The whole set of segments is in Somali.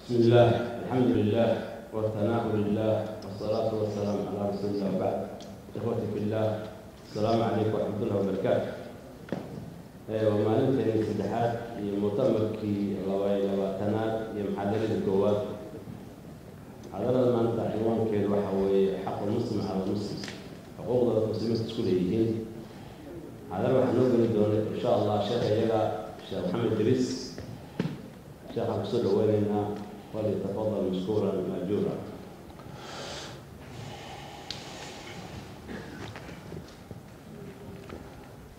بسم الله الحمد لله والثناء لله والصلاة والسلام على رسول الله وبعد. إخوتي في الله السلام عليكم ورحمة الله وبركاته. ومالنتين الاتحاد مؤتمركي لواتنات محاضرة الجواد حضرنا مانتا عنوان كيد وحوي حق المسلم على المسلم حقوق المسلمين تسكوليين هذا راح نقول دون إن شاء الله شيخ يلا شيخ محمد إدريس شيخ أقصد ويننا وليتفضل مشكورا مأجورا.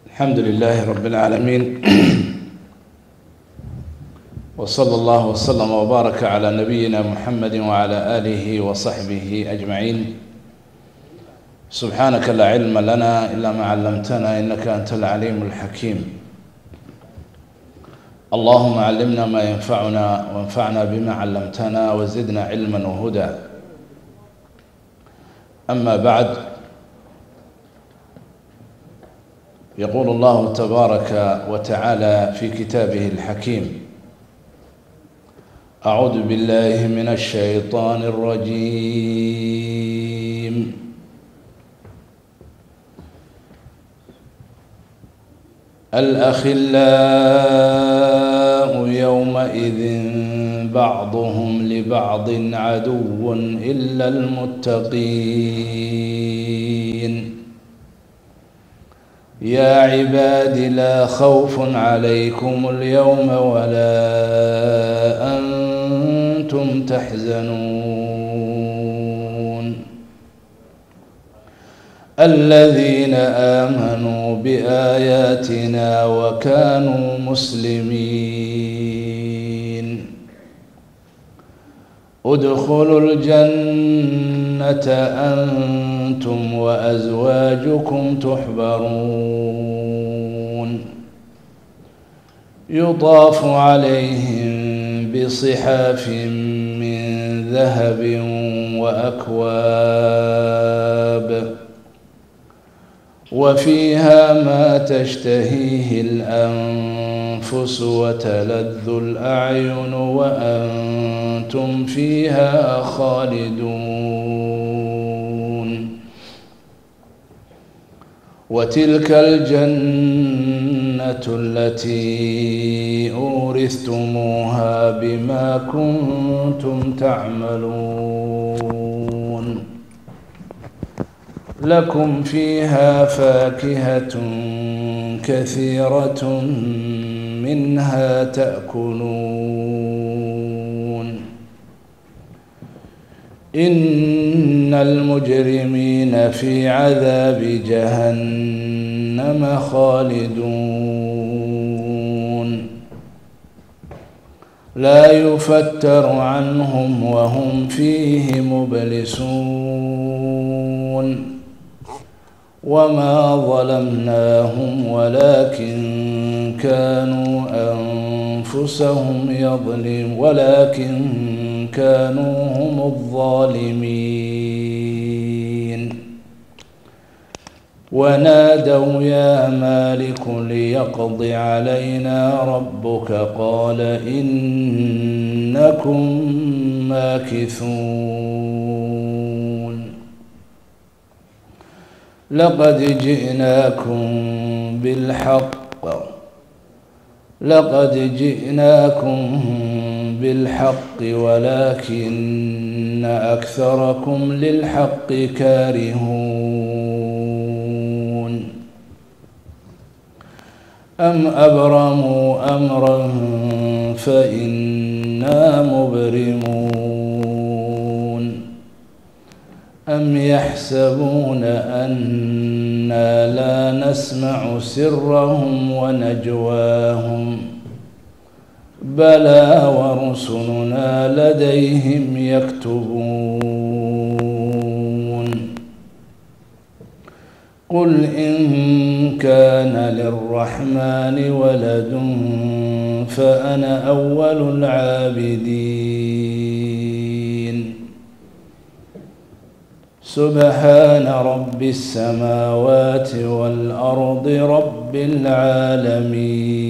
الحمد لله رب العالمين وصلى الله وسلم وبارك على نبينا محمد وعلى آله وصحبه أجمعين. سبحانك لا علم لنا إلا ما علمتنا إنك أنت العليم الحكيم. اللهم علمنا ما ينفعنا وانفعنا بما علمتنا وزدنا علما وهدى. أما بعد، يقول الله تبارك وتعالى في كتابه الحكيم: أعوذ بالله من الشيطان الرجيم. الأخلاء يومئذ بعضهم لبعض عدو إلا المتقين. يا عباد لا خوف عليكم اليوم ولا أنتم تحزنون الذين آمنوا بآياتنا وكانوا مسلمين ادخلوا الجنة أنتم وأزواجكم تحبرون يطاف عليهم بصحاف من ذهب وأكواب وفيها ما تشتهيه الأنفس وتلذ الأعين وأنتم فيها خالدون وتلك الجنة التي أورثتموها بما كنتم تعملون لكم فيها فاكهة كثيرة منها تأكلون إن المجرمين في عذاب جهنم خالدون لا يفتر عنهم وهم فيه مبلسون وما ظلمناهم ولكن كانوا هم الظالمين ونادوا يا مالك ليقض علينا ربك قال إنكم ماكثون لقد جئناكم بالحق ولكن أكثركم للحق كارهون أم أبرموا أمرا فإنا مبرمون أم يحسبون أنا لا نسمع سرهم ونجواهم بلى ورسلنا لديهم يكتبون قل إن كان للرحمن ولد فأنا أول العابدين سبحان رب السماوات والأرض رب العالمين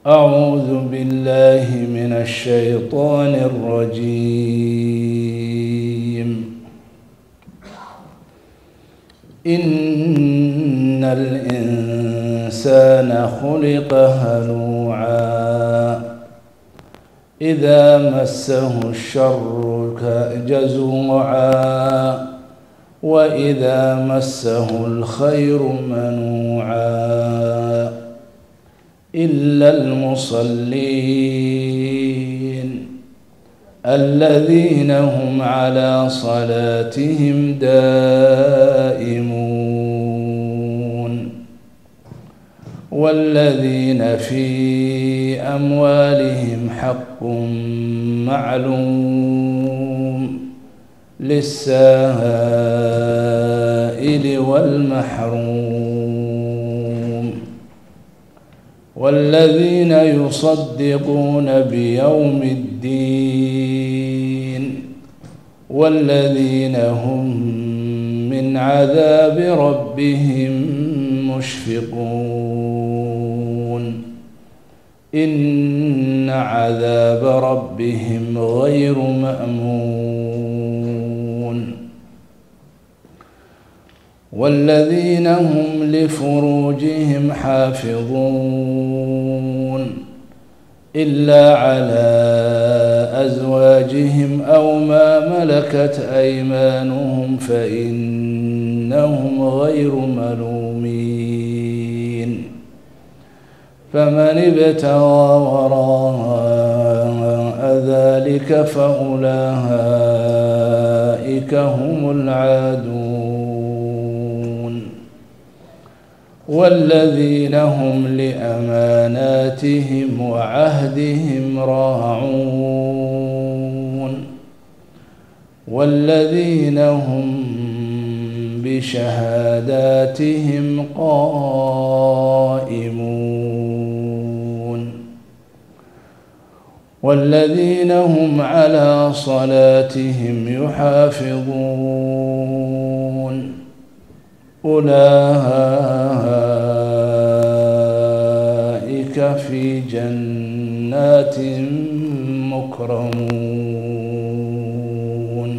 أعوذ بالله من الشيطان الرجيم. إن الإنسان خلق هلوعا إذا مسه الشر جزوعا وإذا مسه الخير منوعا إلا المصلين الذين هم على صلاتهم دائمون والذين في أموالهم حق معلوم للسائل والمحروم والذين يصدقون بيوم الدين والذين هم من عذاب ربهم مشفقون إن عذاب ربهم غير مأمون والذين هم لفروجهم حافظون إلا على أزواجهم أو ما ملكت أيمانهم فإنهم غير ملومين فمن ابتغى وراء ذلك فأولئك هم العادون والذين هم لأماناتهم وعهدهم راعون والذين هم بشهاداتهم قائمون والذين هم على صلاتهم يحافظون أولئك في جنات مكرمون.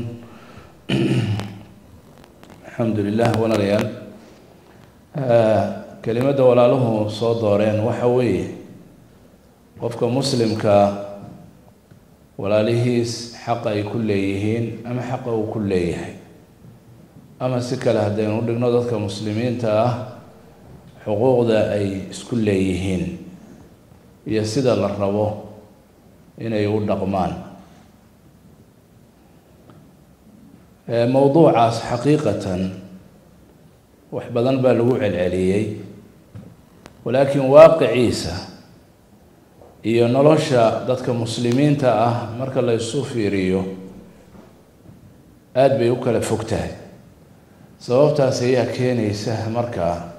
الحمد لله ونريان كلمة ولا له صدرين وحوي قفك مسلم ولا لهيس حق كليهين أما حقه كليه أما سكله هدين ودقنا ذاتك مسلمين حقوق ذا أي كليهين يسد الربو إن يود قمان موضوع حقيقة وحبذا بالوع العليي ولكن واقع عيسى iyo nolosha dadka muslimiinta ah marka la isu fiiriyo aad bay u kala fogtahay sababtaas ayaa keenaysa marka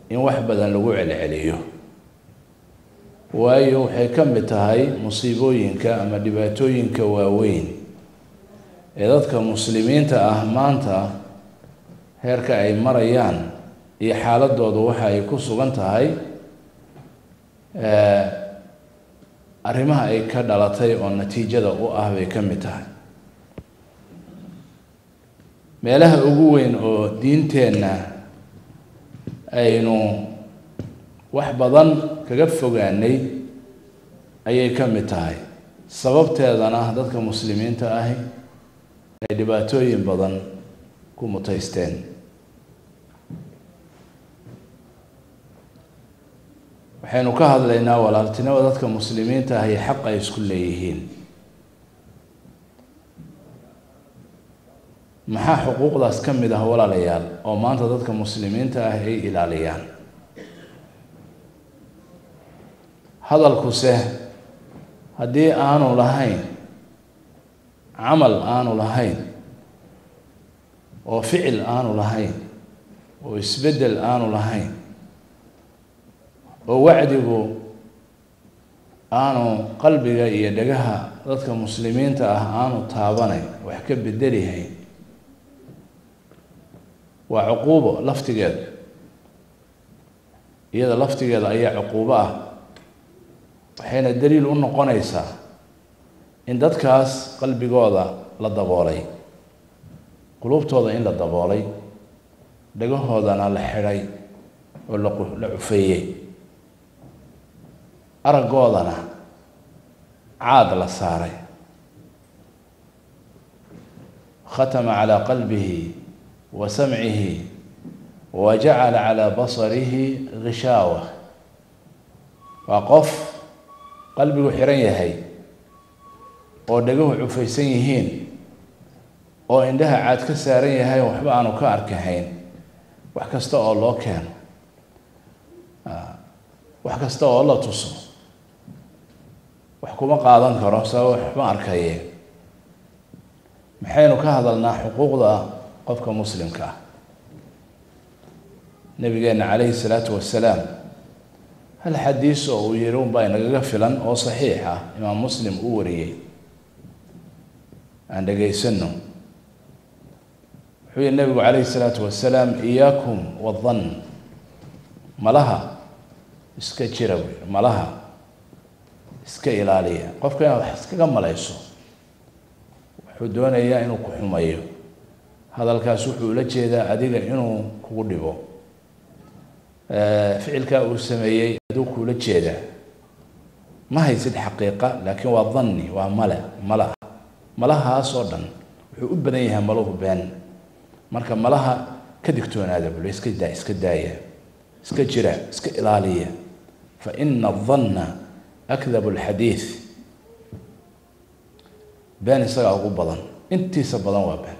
in wax badan lagu celceliyo waayo waxay ka mid tahay musiibooyinka ama dhibaatooyinka waaweyn ee dadka muslimiinta ah maanta heerka ay marayaan iyo xaaladooda waxa ay ku sugan tahay arrimaha ay ka dhalatay oo natiijada u ah bay ka mid tahay meelaha ugu weyn oo diinteenna aynu wax badan kaga fogaanay ayay ka mid tahay sababteedana dadka muslimiinta ahi ay dhibaatooyin badan ku mutaysteen waxaynu ka hadlaynaa walaaltinimada dadka muslimiinta ah iyo xaq ay isku leeyihiin maxaa xuquuqdaas ka mid ah walaalayaal oo maanta dadka muslimiinta ah ay ilaaliyaan hadalkuse haddii aanu lahayn camal aanu lahayn oo ficil aanu lahayn oo isbeddel aanu lahayn oo wacdigu aanu qalbiga iyo dhagaha dadka muslimiinta ah aanu taabanayn wax ka bedelihayn waa cuquubo laftigeeda iyada laftigeeda ayaa cuquubo ah waxayna daliil u noqonaysaa in dadkaas qalbigooda la daboolay, qulubtooda in la daboolay, dhagahoodana la xidhay oo la cufeeyey, araggoodana caad la saaray. khatama calaa qalbihi wa samcihi wa jacala calaa basarihi gishaawa. waa qof qalbigu xiran yahay oo dhagahu cufaysan yihiin oo indhaha caad ka saaran yahay waxba aanu ka arkahayn wax kasta oo loo keeno, wax kasta oo la tuso wax kuma qaadan karo sabab waxba arkaye. maxaynu ka hadalnaa xuquuqda qofka muslimka ah. nabigeena calayhi salaatu wasalaam hal xadiis oo uu yiri unbaa inagaga filan oo saxiix ah, imaam muslim uu wariyey, aan dhegaysano. wuxuu yihi nabigu calayhi salaatu wasalaam iyaakum wadann, malaha iska jira, malaha iska ilaaliya. qofka inaad wax iskaga malayso wuxuu doonayaa inuu ku xumayo, hadalkaas wuxuu ula jeedaa adiga inuu kugu dhibo. ficilkaa uu sameeyey aduu kuula jeedaa, ma haysid xaqiiqa, laakiin waa danni, waa malahaas oo dhan wuxuu u badan yahay maluhu been. marka malaha ka digtoonaada bule, iska daaya, iska jira, iska ilaaliya. fa ina adanna akdabu alxadiid. been isagaa ugu badan, intiisa badan waa been.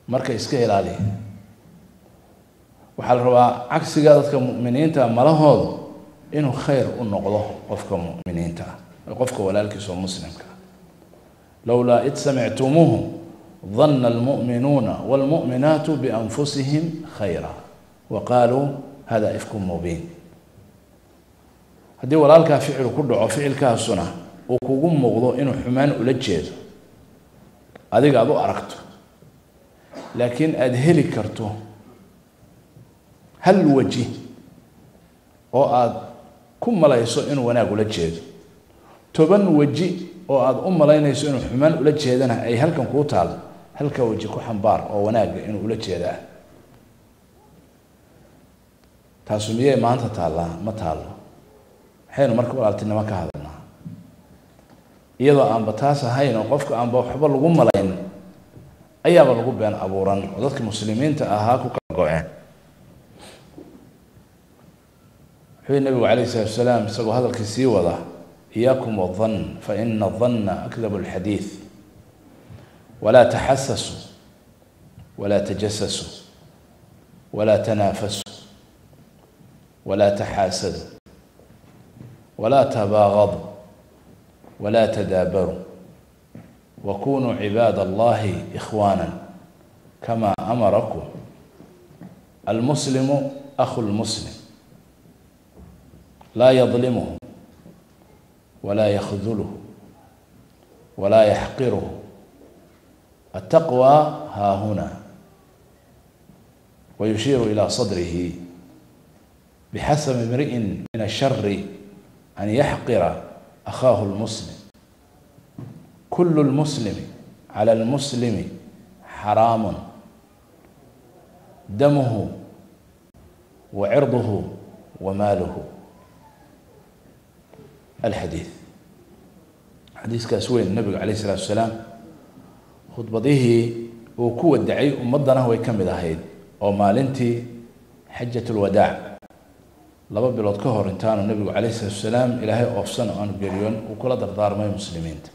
marka iska ilaaliya. waxaa la rabaa cagsiga dadka mu'miniinta malahooda inuu khayr u noqdo qofka mu'miniinta ah, qofka walaalkiisa oo muslimka ah. lowlaa id samictumuuhu dhanna almu'minuuna waalmu'minaatu bianfusihim khayra wa qaaluu hada ifkum mubiin. haddii walaalkaa ficil ku dhaco, ficilkaasuna uu kugu muuqdo inuu xumaan ula jeedo, adiga aad u aragto, laakiin aada heli karto hal waji oo aad ku malayso inuu wanaag ula jeedo, 10 waji oo aad u malaynayso inuu xumaan ula jeedana ay halkan kuu taalo, halka waji ku xambaar oo wanaaga inuu ula jeedaa. taasu miyay maanta taallaa? ma taalo. waxaynu marka walaaltinimo ka hadalnaa iyadoo aanba taas ahayn oo qofka aanba waxba lagu malayn ayaaba lagu been abuuran oo dadka muslimiinta ahaa ku kala go-een. wuxuu nabigu calayhi salaatu wasalaam isagoo hadalkii sii wada iyaakum wadann fa ina adanna akdabu alxadiid walaa taxasasuu walaa tajasasuu walaa tanaafasuu walaa taxaasaduu walaa tabaagadu walaa tadaabaruu wakunuu cibaada allahi ikhwaana kama amarakum almuslimu akhu lmuslim laa yadlimuhu walaa yakhduluhu walaa yaxqiruhu التقوى ها هنا ويشير إلى صدره بحسب امرئ من الشر أن يحقر أخاه المسلم كل المسلم على المسلم حرام دمه وعرضه وماله. الحديث حديث كاسوين النبي عليه الصلاة والسلام khudbadihii uu ku wadacay ummadana way ka mid ahayd oo maalintii xajjatul wadaa 2 bilood ka hor intaanu nabigu calayhi salaatu wasalaam ilaahay oofsan oo aan geliyoon uu kula dardaarmay muslimiinta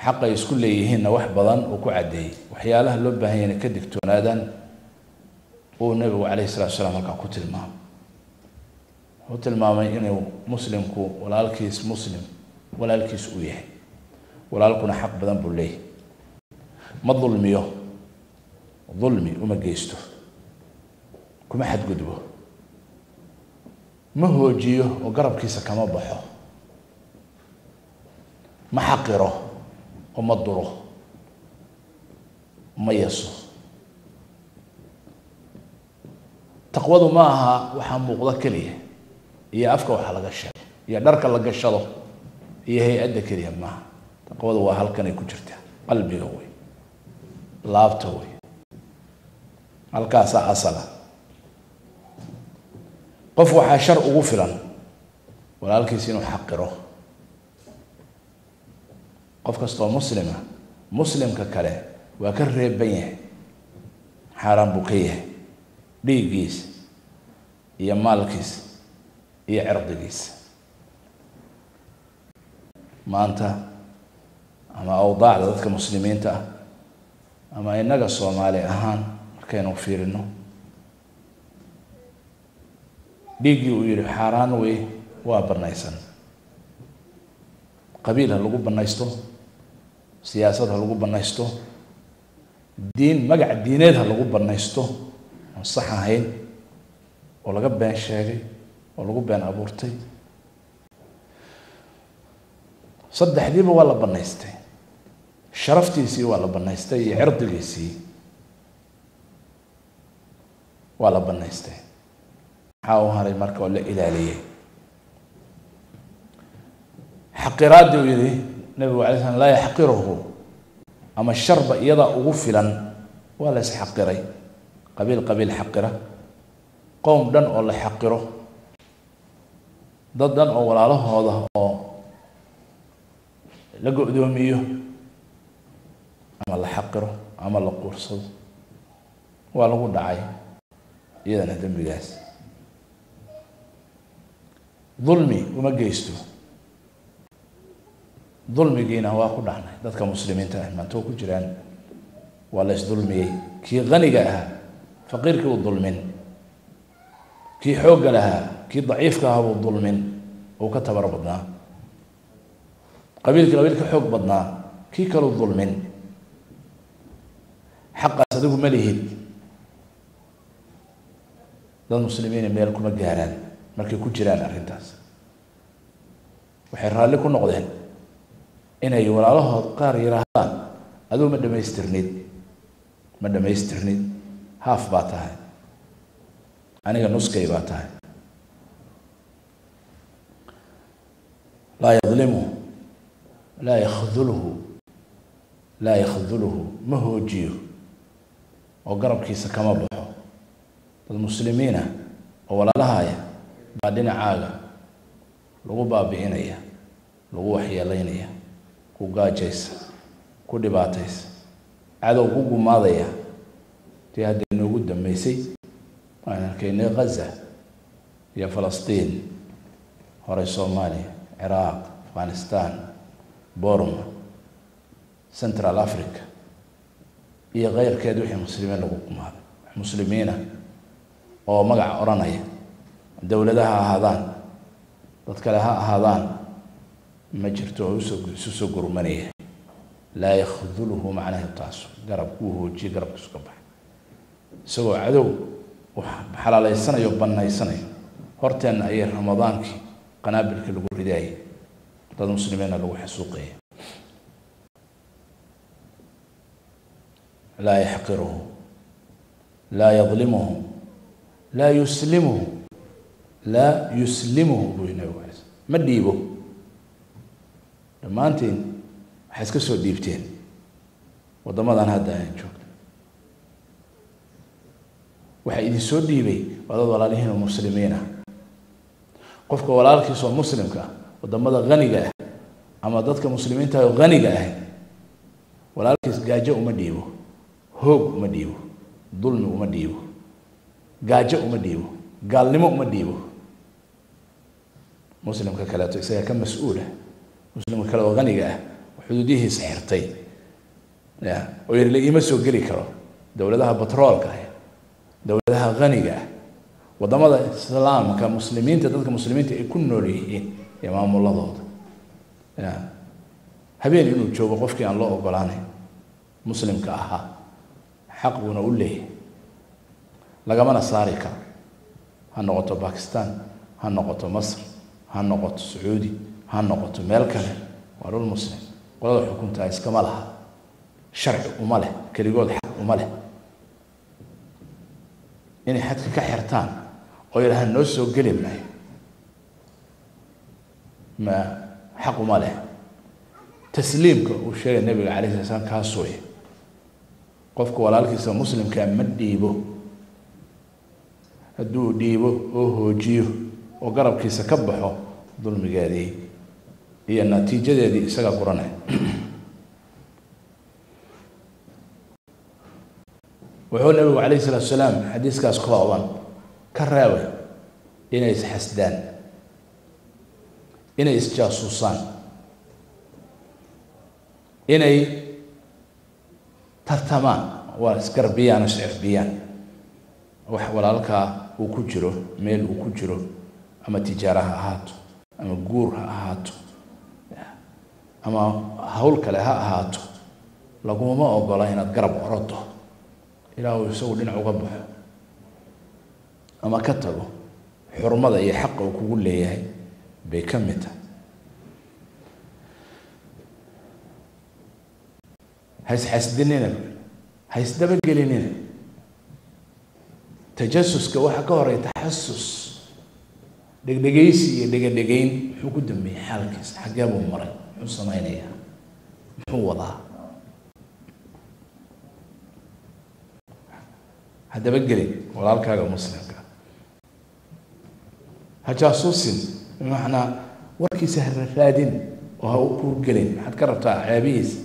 xaqay isku leeyihiinna wax badan uu ku cadeeyay waxyaalaha loo baahan yahay ka digtoonaadaan uu nabigu calayhi salaatu wasalaam halka ku tilmaamay uu tilmaamay inuu muslimku walaalkiis u yahay walaalkuna xaq badan buu leeyahay ma dulmiyo dulmi uma geysto kuma xadgudbo ma hoojiyo oo garabkiisa kama baxo ma xaqiro oo ma duro ma yaso taqwadu ma aha waxa muuqda kaliya iyo afka waxa laga sheego iyo dharka la gashado iyo hay'adda kaliya ma taqwadu waa halkan ay ku jirtaa qalbiga way laabta way halkaas asala qof waxa shar ugu filan walaalkiis inuu xaqiro qof kastoo muslimka kale waa ka reeban yahay xaraan buu ka yahay dhiigiis iyo maalkiis iyo cirdigiis maanta ama awdaacda dadka muslimiinta ah ama inaga Soomaali ahaan markaynu fiirino dhiigii uu yiri xaraan way waa banaysan qabiilha lagu banaysto siyaasadda lagu banaysto diin magac diineed lagu banaysto sax ahayn oo laga been sheegay oo lagu been abuurtay saddexdiiba waa la banaystay sharaftiisii waa la banaystay iyo cirdigiisii waa la banaystay maxaa u haray marka oo la ilaaliyay xaqiraadu yiri nabiga calaysaan salaam la yaxqiruhu ama sharba iyada ugu filan waa la isxaqiray qabiil xaqira qowm dhan oo la xaqiro dad dhan oo walaalahooda oo la go'doomiyo ama la xaqiro ama la quursado waa lagu dhacay iyadana dambigaas ظلمي وما جيستو ظلمي جينا واقو دحنا ددك مسلمين تا ما تو كجيران ولا اس ظلمي كي غني لها فقير كي ظلمين كي حوق لها كي ضعيف كها ظلمين وكتبر بدنا قبيل كي حوق بدنا كي كلو ظلمين حق صدق مليهد للمسلمين ميلكم جاران markay ku jiraan arintaas waxay raali ku noqdeen inay walaalahood qaar yiraahdaan adoo ma dhameystirnid haaf baa tahay aniga nuskay baa tahay la yadlimu la yakhdhuluhu ma hoojiyo oo garabkiisa kama baxo dad muslimiina oo walaalahaya بعدين عاقة لو بابينيا لو وحيلينيا كو جاجيس كو دباتيس عادو كو ماضيا تي هاد نوغو دميسي انا كاين غزة يا فلسطين هوري صوماليا عراق افغانستان بورما سنترال افريكا هي غير كادو وحي مسلمين لو كما مسلمين او مقع اورانيا دولتها هذان تذكرها هذان ما جرتوا سوسو غرمانيه لا يخذله معناه التعصب قربوه جي قرب سكبح سو عدو وحلال السنه يبنى السنه هرتن اي رمضانك قنابل كل رداي ضد المسلمين لو حسوقيه لا يحقره لا يظلمه لا يسلمه لا يسلمه بينه وبين ما ديبو لما انتين حسك سو ديبتين ودمدان هدا ان جوجت waxa idin soo dhiibay wada walaalihiin oo muslimiina qofka walaalkiis oo muslimka wadamada qaniga ah ama dadka muslimiinta oo qaniga ah walaalkiis gaajo uma dhiibo hoog uma dhiibo dulmi uma dhiibo gaajo uma dhiibo gaalnimo uma dhiibo مسلم ككلاته إذا كان مسؤوله مسلم كلا غني وحدوده سحرتي يا ويرلي يمسوا قلي كرو دولتها بترول كهي دولتها غنية وضمد الإسلام كمسلمين تدلك مسلمين يكون نوريين يا مام الله ضد يا هبين إنه تشوف قفك عن الله وقلاني مسلم كأها حق ونقول له لقمنا صاريكا هنقطة باكستان هنقطة مصر هنقطة سعودي هنقطة ملكة ورول المسلم ولا حكومتها إسكمالها شرع وماله كريقول حق وماله inay xadka ka xirtaan oo yidhahaan noo soo geli maayo ma xaq uma leh tasliimka uu sheegay nabiga calayhi salaam kaas weeye qofka walaalkiisa muslimka ma dhiibo hadduu dhiibo oo hoojiyo oo garabkiisa ka baxo dulmigeedii iyo natiijadeedii isaga guranay wuxuu nabigu calayhi salaatu wasalaam xadiiskaas kooban ka reebay inay isxasdaan inay isjaasuusaan inay tartamaan waa isgarbiyaan oo iscirbiyaan wax walaalkaa uu ku jiro meel uu ku jiro ama tijaara ha ahaato ama guur ha ahaato ama hawl kale ha ahaato laguma ogola inaad garab orodo ilaa uu isagu dhinac uga baxo ama ka tago xurmada iyo xaqa uu kugu leeyahay bay ka mid tahay haysxasdinina haysdabagelinina tajasuska waxa ka horay taxasus dhegdhegaysi iyo dhegadhegayn muxuu ku dambeeyey xaalkiisa xaggee buu maray muxuu samaynayaa muxuu wadaa haddabagelin walaalkaaga muslimka ha jaasuusin bimacnaa warkiisa ha raadin oo ha u kuurgelin maxaad ka rabtaa caabihiisa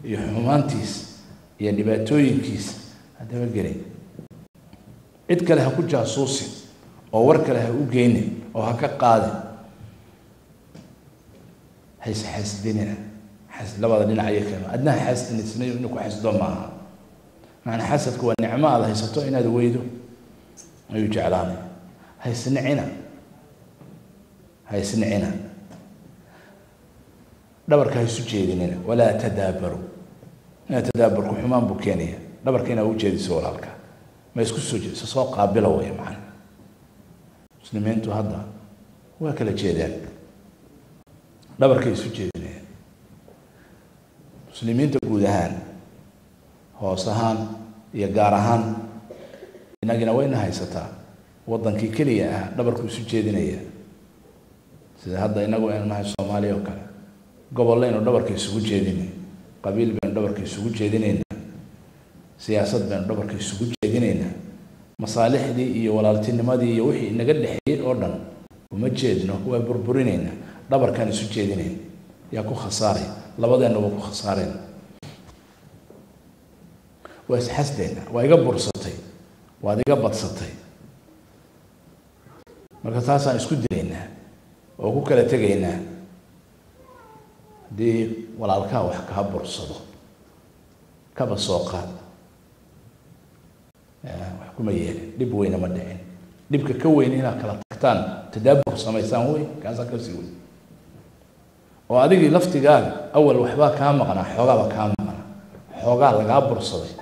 iyo xumaantiisa iyo dhibaatooyinkiisa haddabagelin cid kale ha ku jaasuusin oo war kale ha u geynin oo ha ka qaadin haysxasdinina labada dhinac ayay keeno adna xasdinaysan inuu ku xasdo maaha macna xasadku waa nicmo aad haysato inaad weydo ayuu jeclaanay haysnicina dhabarka ha isu jeedinina walaa tadaabaru inaad tadaaburku xumaan buu keenaya dhabarka inaad u jeediso walaalka ma isku soo jeediso soo qaabila waya macna muslimiintu hadda waa kala jeedaan dhabarkay isu jeedinayaan muslimiinta guud ahaan hoos ahaan iyo gaar ahaan inagina wayna haysataa waddankii keliya ah dhabarku isu jeedinaya sida hadda inagu aynu nahay soomaaliya oo kale gobollaynu dhabarka isugu jeedinay qabiil baynu dhabarka isugu jeedinaynaa siyaasad baynu dhabarka isugu jeedinaynaa masaalixdii iyo walaaltinimadii iyo wixii inaga dhexeeyey oo dhan uma jeedno waa burburinaynaa dhabarkaan isu jeedinayn yaa ku khasaaray labadeenna waa ku khasaareen waa isxasdayna waa iga bursatay waad iga badsatay marka taasaan isku dilaynaa oo ku kala tegaynaa haddii walaalkaa wax kaa bursado kaba soo qaad wax kuma yeelin dhib weyna ma dhicin dhibka ka weyn inaad kala tagtaan tadaabur samaysaan wey kaasaa kasii weyn oo adigii laftigaaga awal waxbaa kaa maqnaa xoogaaba kaa maqnaa xoogaa lagaa bursaday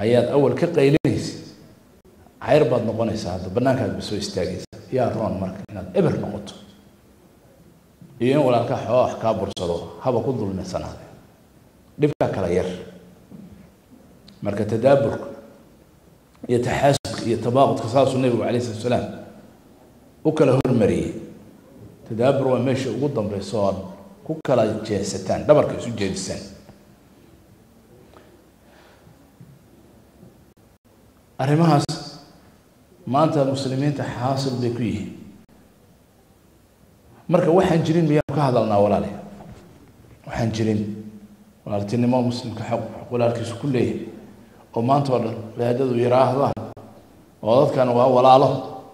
ayaad awal ka qaylinaysa cayr baad noqonaysaa hadda bannaankaad ba soo istaagaysa yaa roon marka inaad eber noqoto iyo in walaalkaa xoogaa wax kaa bursado haba ku dulminsanaade dhibkaa kala yar marka tadaaburka iyo taxaasudka iyo tabaaqudka saasuu nabigu calayhi salatu wasalaam u kala hormariyey tadaabur waa meesha ugu dambaysa oo aad ku kala jeesataan dhabarka isu jeedisaan arrimahaas maanta muslimiinta xaasil bay ku yihiin marka waxaan jirin miyaanu ka hadalnaa walaale waxaan jirin walaaltinimo muslimka xaq walaalkiisu ku leeyahay oo maanta oo dhan wadaadadu yiraahdaan oo dadkan waa walaalo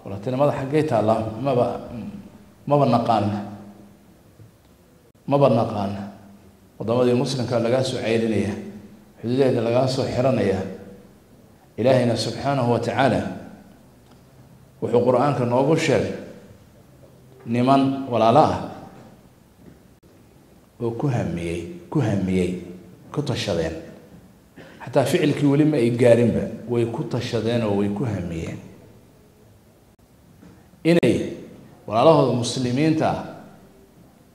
walaaltinimada xaggay taallaa maba naqaana waddamadii muslimka lagaa soo ceylinaya xuduudeeda lagaa soo xiranaya ilaahayna subxaanahu wa tacaala wuxuu qur-aanka noogu sheegay niman walaalo ah oo ku hamiyey ku tashadeen xataa ficilkii weli ma ay gaarinba way ku tashadeen oo way ku hamiyeen inay walaalahooda muslimiinta ah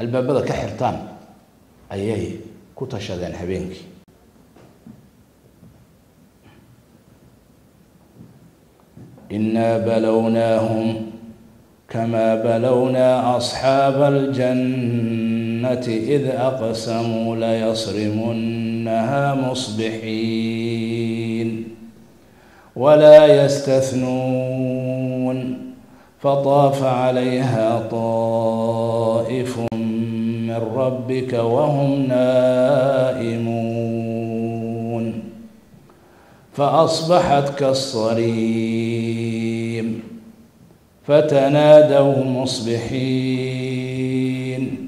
albaabada ka xirtaan ayay ku tashadeen habeenkii إنا بلوناهم كما بلونا أصحاب الجنة إذ أقسموا ليصرمنها مصبحين ولا يستثنون فطاف عليها طائف من ربك وهم نائمون فأصبحت كالصريم فتنادوا مصبحين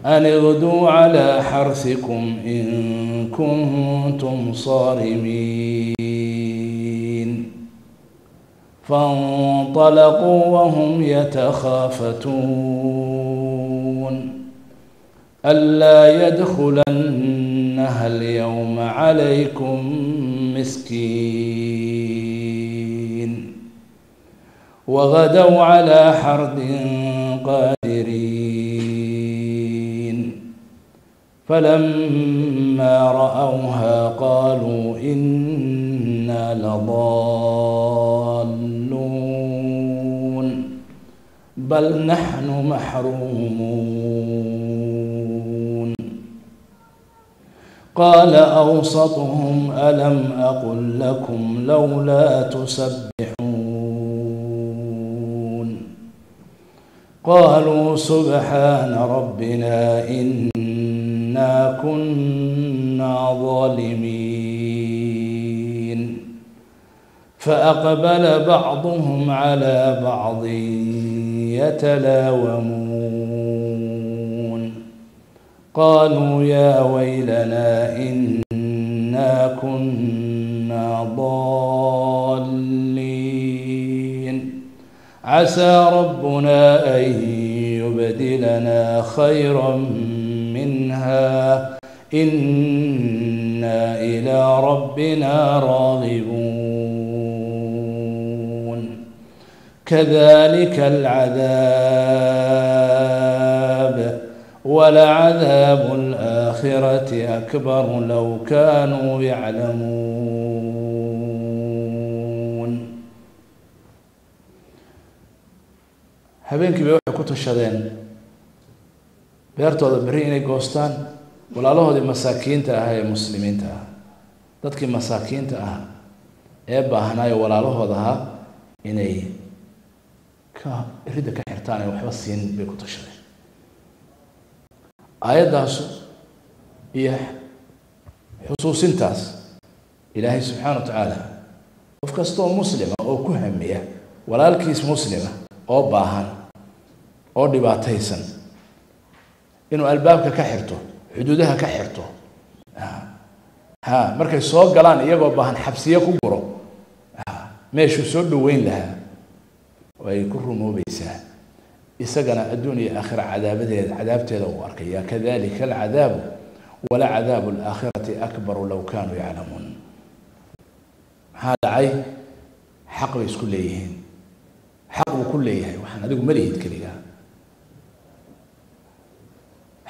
أن اغدوا على حرثكم إن كنتم صارمين فانطلقوا وهم يتخافتون ألا يدخلنها اليوم عليكم مسكين وغدوا على حرد قادرين فلما رأوها قالوا إنا لضالون بل نحن محرومون قال أوسطهم ألم أقل لكم لولا تسبحون قالوا سبحان ربنا إنا كنا ظالمين فأقبل بعضهم على بعض يتلاومون قالوا يا ويلنا إنا كنا ضالين عسى ربنا أن يبدلنا خيرا منها إنا إلى ربنا راغبون كذلك العذاب ولعذاب الآخرة أكبر لو كانوا يعلمون habeenkii bay waxay ku tashadeen beertooda berri inay goostaan walaalahoodii masaakiinta ah ee muslimiinta ah dadkii masaakiinta ah ee baahnaayo walaalahooda ahaa inay ridda ka xirtaan ay waxba siin bay ku tashadeen aayadaasu iyo xusuusintaas ilaahay subxaana wa tacaala qof kastoo muslima oo ku hamiya walaalkiis muslima oo baahan oo dhibaataysan inuu albaabka ka xirto xuduudaha ka xirto markay soo galaan iyagoo baahan xabsiye ku guro meeshuu soo dhoweyn lahaa way ku rumoobaysaa isagana adduun iyo aakhira cadaabteeda uu arkaya kadalika alcadaabu wala cadaabu alaakhirati akbaru law kaanuu yaclamuun maxaa dhacay xaq bay isku leeyihiin xaq buu ku leeyahay waxaan adigu ma lihid keligaa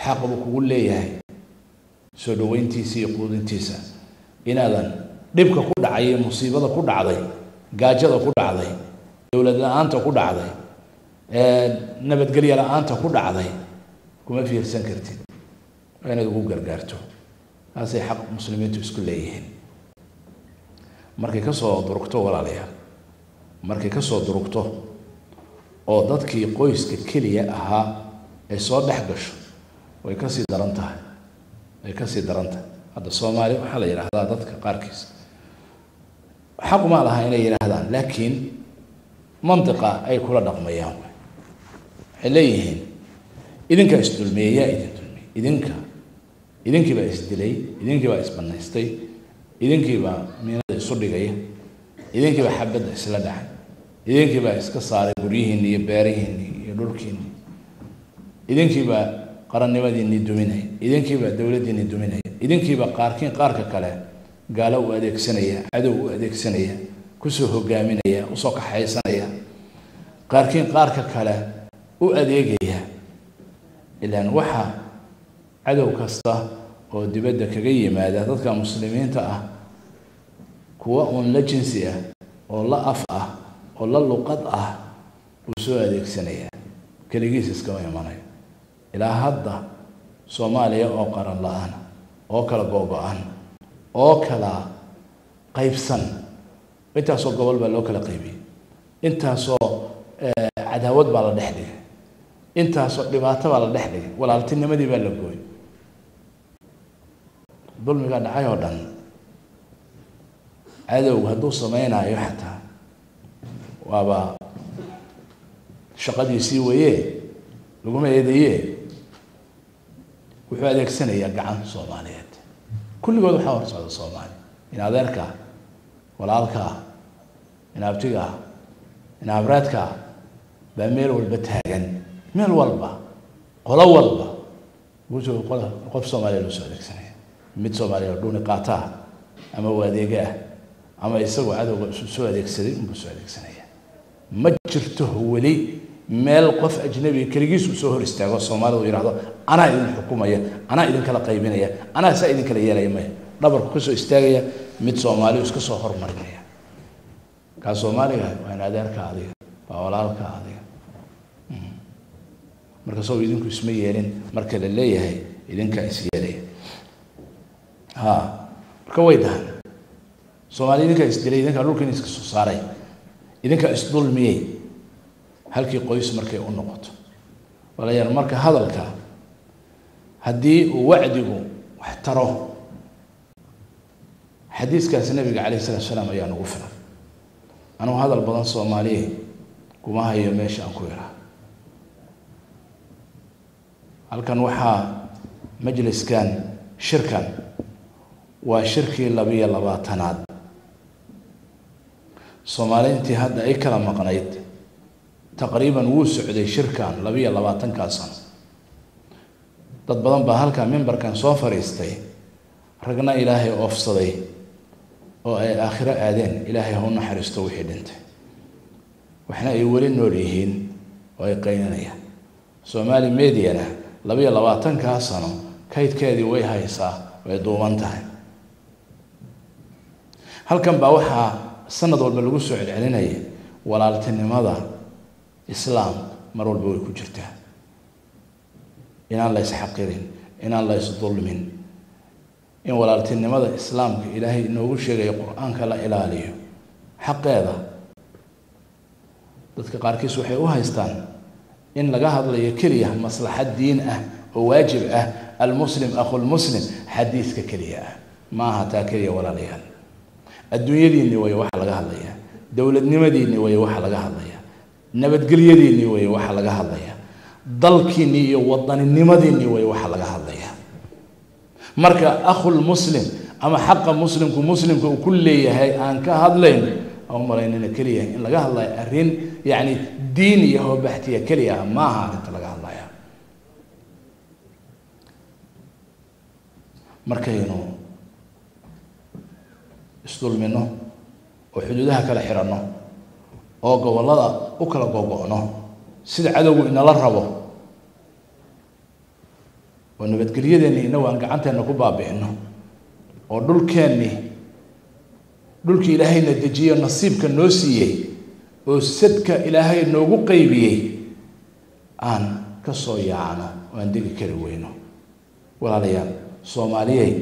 xaq buu kugu leeyahay soo dhoweyntiisa iyo quudintiisa inaadan dhibka ku dhacay iyo musiibada ku dhacday gaajada ku dhacday dowlad la-aanta ku dhacday nabadgelyo la-aanta ku dhacday kuma fiirsan kartid waa inaad ugu gargaarto taasay xaq muslimiintu isku leeyihiin markay ka soo durugto walaalayaal markay ka soo durugto oo dadkii qoyska keliya ahaa ay soo dhex gasho way ka sii daran tahay hadda Soomaali waxa la yiraahdaa dadka qaarkiis xaq ma laha inay yiraahdaan laakiin mantiqa ay kula dhaqmayaan leeyihiin idinka isdulmeeya idinkii baa isdilay idinkii baa isbanaystay idinkii baa miinada isu dhigaya idinkii baa xabadda isla dhacay idinkii baa iska saaray guryihiinni iyo beerihiinni iyo dhulkiinni idinkii baa qarannimadiinni duminaya idinkii baa dowladdiinni duminaya idinkii baa qaarka kale gaalo u adeegsanaya cadow u adeegsanaya kusoo hogaaminaya usoo kaxaysanaya qaarka kale u adeegaya ilaan waxa cadow kasta oo dibadda kaga yimaada dadka muslimiinta ah kuwa uun la jinsi ah oo la af ah oo la luqad ah uu soo adeegsanaya kaligiis iska imanay ilaa hadda Soomaaliya oo qaran la'aan oo kala go'an oo kala qaybsan intaasoo gobol baa loo kala qaybiyay intaasoo cadaawad baa la dhex dhigay intaasoo dhibaato baa la dhex dhigay walaaltinimadii baa la gooyay dulmiga dhacay oo dhan cadowga hadduu samaynayo xataa waaba shaqadiisii weeye laguma eedaye wuxuu adeegsanayaa gacan Soomaaliyeed kulligood waxaa hor socda Soomaali in adeerka walaalka in abtiga in abraadka baa meel walba taagan meel walba qolo walba wuxuu qof Soomaali loo soo adeegsanaya mid Soomaali oo dhuuni qaata ama wadeega ama isagoo cadowga soo adeegsaday inuu soo adeegsanaya ma jirto wali meel qof ajnabi kaligiis soo hor istaago Soomaalidu yiraahdo ana idin xukumaya ana idin kala qaybinaya ana saa idin kala yeelaya ma dhabarku ku soo istaagaya mid Soomaali iska soo hormarinaya ka Soomaaliga waa adeerka adiga waa walaalka adiga marka soo idinku isma yeelin marka la leeyahay idinka is yeelay marka waydahan Soomaali idinka is dilay idinka dhulkan iska soo saaray idinka is dulmiyay halkii qoys markay u noqoto walaayar marka hadalka hadii uu wacdigu wax taro xadiiskaas nabiga kaleey salaam ayaa nagu filan anuu hadal badan Soomaaliye kuma hayo meesha aan ku yaraa halkan waxaa majliskan shirkan waa shirkii 22aad Soomaaliintii hadda ay kala maqnayd taqriiban wuu socday shirkan 22 sano dad badan baa halka memberkan soo fariistay ragna Ilaahay oofsaday oo ay aakhira aadeen Ilaahay ha u naxariisto wixii dhintay waxna ay wali nool yihiin oo ay qaynanayaan Soomaali media-na 22 sano kaydkeedii way haysaa way duuban tahay halkan baa waxaa sanad walba lagu soo celcelinayay walaaltinimada islaam mar walba way ku jirtaa inaan la isxaqirin inaan la isdulmin in walaaltinimada islaamka Ilaahay inoogu sheegay quraanka la ilaaliyo xaqeeda dadka qaarkiis waxay u haystaan in laga hadlayo kaliya maslaxad diin ah oo waajib ah al-muslim akhu al-muslim xadiiska kaliya ma aha taa kaliya walaalayaal adduunyadiina way waxa laga hadlayaa dawladnimadiina way waxa laga hadlayaa nabadgelyadiina way waxa laga hadlayaa dalkiina iyo wadaninimadiina way waxa laga hadlayaa marka akhul muslim ama xaqa muslimku uu ku leeyahay aan ka hadlayn oo maraynina kaliya in laga hadlayo arin yaani diin iyo bahtiya kaliya ma aha inta laga hadlayaa markaynu isdulmino oo xuduudaha kala xirano oo gobolada u kala go'no sida cadawgu inala rabo oo nabadgelyadeena inoo aan gacanteena ku baabi'ino oo dhulkii Ilaahayna dejiyo nasiibka noo siiyay oo sadka Ilaahay noogu qaybiyay aan ka soo yaacno oo aan degi kari weyno walaalayaal Soomaaliyay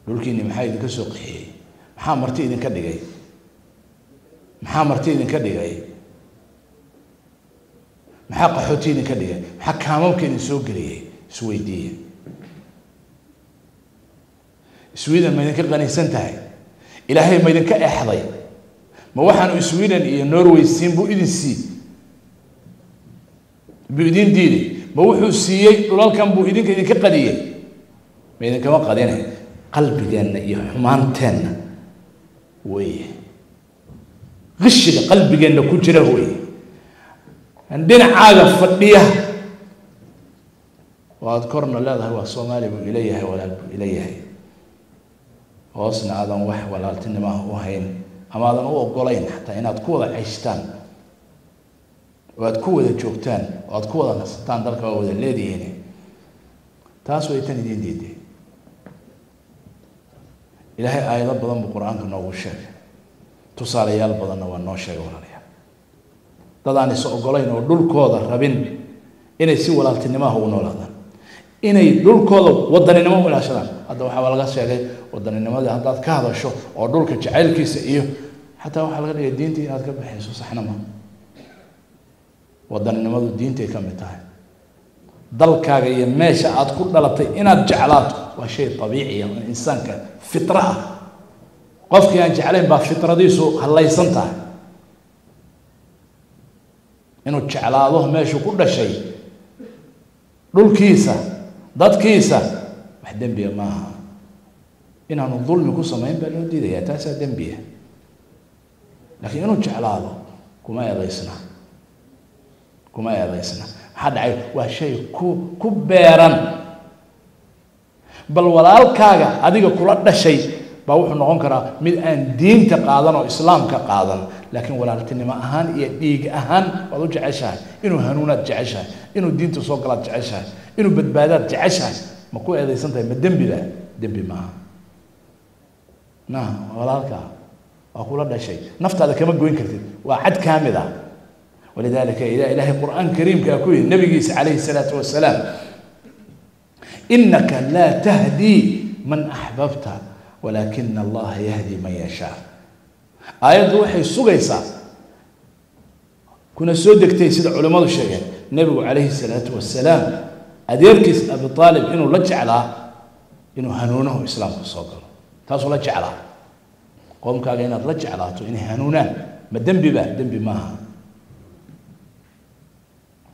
dhulkiina maxay idinka soo qixiyay maxaa marti idinka dhigay maxaa qaxooti idinka dhigay maxaa kaamamka idin soo geliyay isweydiiya Sweden ma idinka qaniisan tahay Ilaahay ma idinka eexday ma waxaan Sweden iyo Norway siin buu idin diiday ma wuxuu siiyay dhulalkan buu idinka qadiyay ma idinka ma qadinay qalbigeena iyo xumaanteena way qishiga qalbigeena ku jira way dhinacaaga fadhiya waad korna leedahay waa Soomaali buu Ilaahay walaal buu Ilaahay hoosna aadan wax walaaltinimo u hayn ama aadan u ogolayn xataa inaad ku wada cayshtaan oo aad ku wada joogtaan oo aad ku wada nasataan dalka oo wada leedihiin taas way tan idin diiday Ilaahay aayado badan buu Quraanka noogu sheegay tusaalayaal badanna waa noo sheegay walaalayaal dad aan is ogolayn oo dhulkooda rabin inay si walaaltinimo ah ugu noolaadaan inay dhulkooda wadaninimo u ilaashadaan hadda waxaa laga sheegay wadaninimada haddaad ka hadasho oo dhulka jacaylkiisa iyo xataa waxaa laga dhigay diinta inaad ka baxayso saxna ma wadaninimadu diintay ka mid tahay dalkaaga iyo meesha aad ku dhalatay inaad jeclaato waa shay dabiici ah oo insaanka fitra ah qofkii aan jeclayn baa fitradiisu halaysan tahay inuu jeclaado meeshu ku dhashay dhulkiisa dadkiisa wax dambiya maaha inaanu dulmi ku samayn baa loo diidayaa taasaa dembiya laakiin inuu jeclaado kuma eedaysna maxaa dhacay waa shay ku beeran bal walaalkaaga adiga kula dhashay baa wuxuu noqon karaa mid aan diinta qaadan oo islaamka qaadan laakiin walaaltinimo ahaan iyo dhiig ahaan waad u jeceshahay inuu hanuunaad jeceshahay inuu diinta soo galaad jeceshahay inuu badbaadaad jeceshahay ma ku eedaysan tahay ma dembida dembi maaha walaalkaa waa kula dhashay naftaada kama goyn kartid waa cad kaamid ah ولذلك إذا إلهي القرآن الكريم كأكوي النبي عليه الصلاة والسلام إنك لا تهدي من أحببت ولكن الله يهدي من يشاء آيات وحي سوغيسا كنا سودك تيسيد علماء الشيء النبي عليه الصلاة والسلام أديركس أبي طالب إنه لجعله إنه هنونه إسلام الصغر تاسو لجعله قوم كاغينا لجعله إنه هنونه ما دنبي بقى دنبي معها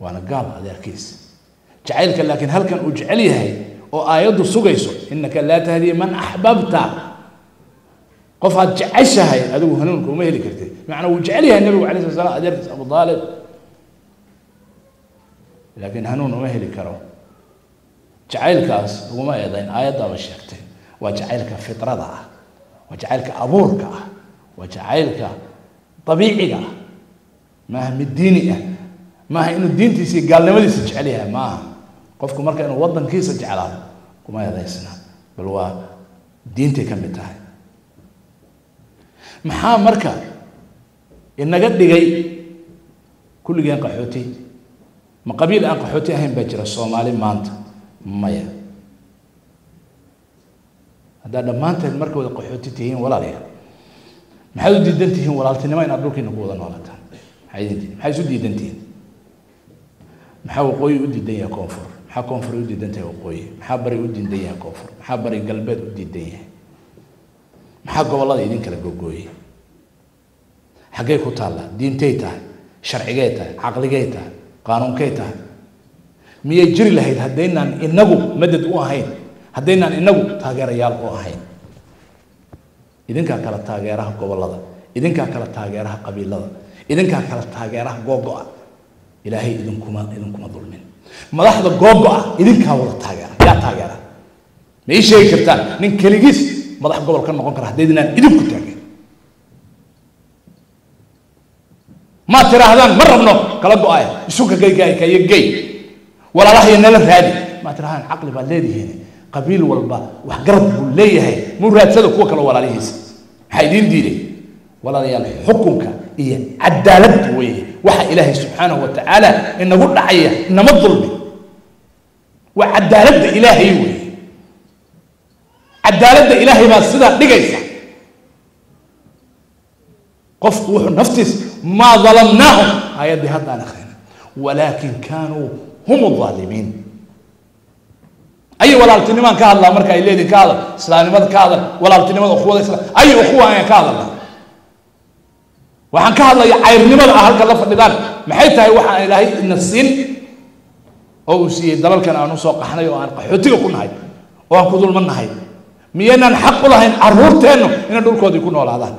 وانا قال هذا الكيس جعلك لكن هل كان اجعليها او ايض سغيسو انك لا تهدي من احببت قفت جعشها ادو هنونك وما هلي كرتي معنى وجعليها النبي عليه الصلاه والسلام ادرك ابو طالب لكن هنون وما هلي كرو جعلك وما ايضا ايضا وشكتي وجعلك فطرة وجعلك ابورك وجعلك طبيعي ما هم الديني maaha inuu diintiisa iyo gaalnimadiisa jecel yahay maaha qofku marka inuu wadankiisa jeclaado kuma eedaysna bal waa diintay ka mid tahay maxaa marka inaga dhigay kulligeen qaxooti ma qabiil aan qaxooti ahayn baa jira Soomaali maanta maya hadda dhammaanteen marka wada qaxooti tihiin walaalayaal maxay u diidan tihiin walaaltinimo inaad dhulkiina ku wada noolaataan maxay isu diidan tihiin maxaa waqooyi u diidan yahay koonfur maxaa koonfur u diidan tahay waqooyi maxaa bari u diidan yahay koonfur maxaa bari galbeed u diidan yahay maxaa gobolada idin kala gogooyay xagee ku taala diintay tahay sharcigay tahay caqligay tahay qaanuunkay tahay miyay jiri lahayd haddaynaan inagu madad u ahayn haddaynaan inagu taageerayaal u ahayn idinkaa kala taageeraha gobolada idinkaa kala taageeraha qabiilada idinkaa kala taageeraha googo'a ilaahay idinkuma dulmin madaxda googo'a idinkaa wada taageera yaa taageera ma ii sheegi kartaan nin keligiis madax gobol ka noqon kara haddaydinaan idinku taageer ma tiraahdaan ma rabno kala go'aya isuka gay walaalaha nala raadi ma tirahdaan caqli baad leedihiin qabiil walba wax garab buu leeyahay muu raadsada kuwa kale walaalihiisa maxaa idiin diiday walaalayaal xukunka iyo cadaalad weeye waxa ilaahay subxaanahu wa tacaala inagu dhacaya inama dulmi waa cadaaladda ilaahay weeye cadaaladda ilaahay baa sidaa dhigaysa qofku wuxuu naftiis maa dalamnaahum aayaddii haddaan akhrina walaakin kaanuu hum الظaalimiin أي walaaltinimaan ka hadlaa marka ay leedin ka hadal islaamnimada ka hadal walaaltinimada ukhuwada islaam ay ukhuwa aan ka hadlaa waxaan ka hadlayaa cayrnimada halka la fadhidaan maxay tahay waxaan ilaahay ina siin oo uu siiyay dalalkan aan u soo qaxnay oo aan qaxootiga ku nahay oo aan ku dulmanahay miyeenan xaq u lahayn caruurteenu inay dhulkoodii ku noolaadaan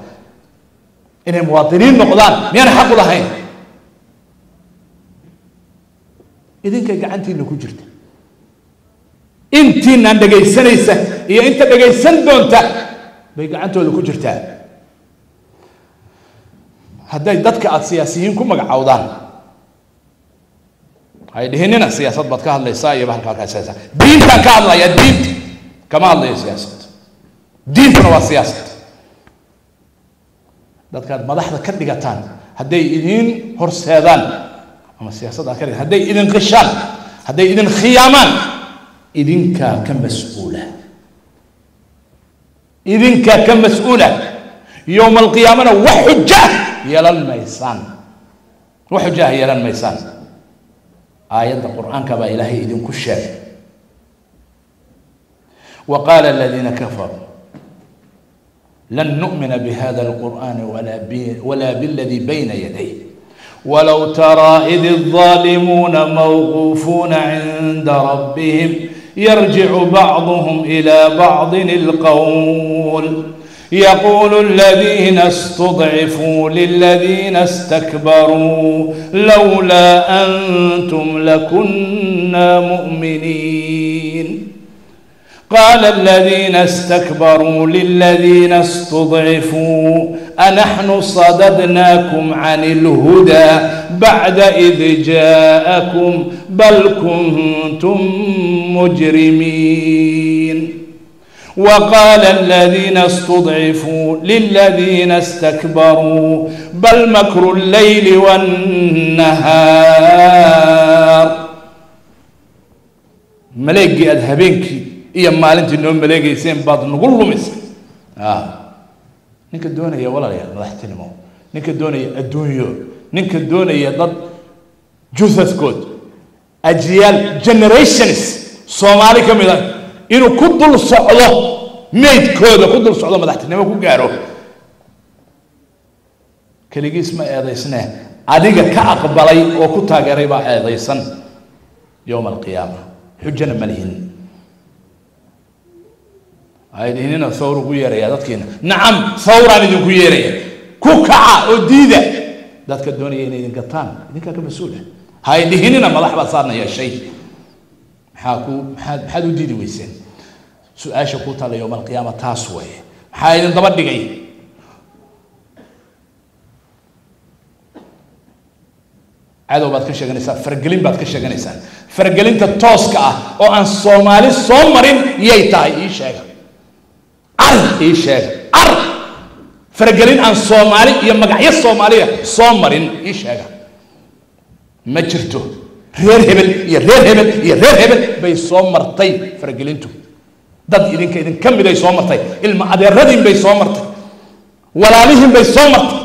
inay muwaadiniin noqdaan miyeenan xaq u lahayn idinka gacantiina ku jirta intiinaan dhegaysanaysa iyo inta dhegaysan doonta bay gacantooda ku jirtaa hadday dadka aad siyaasiyiin ku magacawdaan ay dhihinina siyaasad baad ka hadlaysaa iyo halkaa ka siyaasad diintaan ka hadlayaa diinta kama hadlayo siyaasad diintuna waa siyaasad dadkaad madaxda ka dhigataan hadday idin horseedaan ama siyaasadda ka dhigataan hadday idin qishaan hadday idin khiyaamaan idinkaa ka mas'uula idinkaa ka mas'uula yowma alqiyaamana wax xujah yeelan maysaan wax xujah yeelan maysaan aayadda qur'aanka baa ilaahay idinku sheegay وقال الذين كفروا لن نؤمن بهذا القرآن ولا بالذي بين يديه ولو ترى إذ الظالمون موقوفون عند ربهم يرجع بعضهم إلى بعض القول يقول الذين استضعفوا للذين استكبروا لولا أنتم لكنا مؤمنين قال الذين استكبروا للذين استضعفوا أنحن صددناكم عن الهدى بعد إذ جاءكم بل كنتم مجرمين وقال الذين استضعفوا للذين استكبروا بل مكر الليل والنهار ملائكة أذهبينك iyo maalintii noo maleegayseen baad nagu lumisay ninka doonaya walaalayaal madaxtinimo ninka doonaya adduunyo ninka doonaya dad jusaskood ajyaal generations Soomaali ka mid ah inuu ku dul socdo meydkooda ku dul socdo madaxtinimo ku gaaro kaligiis ma eedaysnaa adiga ka aqbalay oo ku taageeray baa eedaysan يوم القيامة حجنا ملهن هاي هنا ثور غير يا دتكينا نعم ثورة ندين غير كوكعة وديدة دتك الدنيا ندين قطان ندين كمسؤولة هاي هنا ملاحظة صارنا يا شيء حاكو حد وديدي ويسين سؤال شكوت على يوم القيامة تاسوي هاي نضبط دقي عدو بعد كشجع نسان فرقلين بعد كشجع نسان فرقلين تتوسكا أو أن الصومالي صومرين ييتاي إيشاga إيشاga فرقلين أن الصومالي يمجعي الصومالية صومرين إيشاga ما جرتو رير هبل بي صومرتي فرقلينتو ضد إذن كإذن كم بي صومرتي المعادير ردين بي صومرتي ولا ليهم بي صومرتي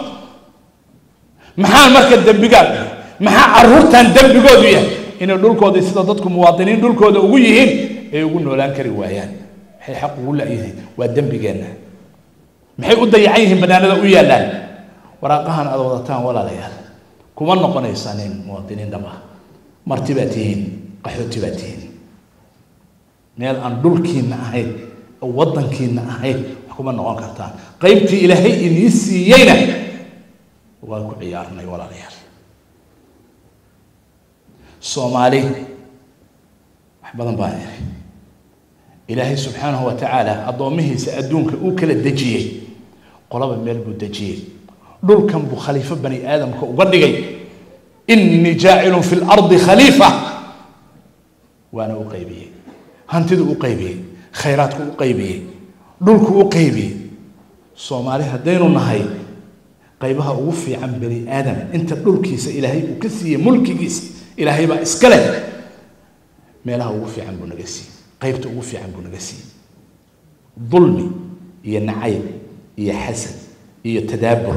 محال مركز دبقال maxaa arurtan dambigoodu yahay inay dhulkooda sida dadku muwaadiniin dhulkooda ugu yihiin ay ugu noolaan kari waayaan waxay xaq ugu leeyihiin waa dambigeena maxay u dayacan yihiin banaanada u yaalaan waraaqahan aad wadataan walaalayaal kuma noqonaysaan muwaadiniin dhaba martibaatiin qaxootibatiin meel aan dhulkiina ahayn oo wadankiina ahayn wax kuma noqon kartaan qaybtii ilaahay inii siiyayna waa ku ciyaarnay walaalayaal Somali waxbadan baa yahay Ilaahay subhanahu wa ta'ala adoomihiisa adduunka uu kala dajiyay qolaba meel buu dajiyay dhulkan buu khalifa bani aadamka uga dhigay inni jaa'ilun fil ardi khalifa waana u qaybiyay hantidu u qaybiyay khayraadku u qaybiyay dhulku u qaybiyay Somali hadaynu nahay qaybaha ugu fiican bani aadam inta dhulkiisa Ilaahay uu ka siiyay mulkigiisa إلهي بقى إسكاله مالها وقفي عن بنجسي قيبته وقفي عن بنجسي ظلمي هي نعيب هي حسد هي تدابر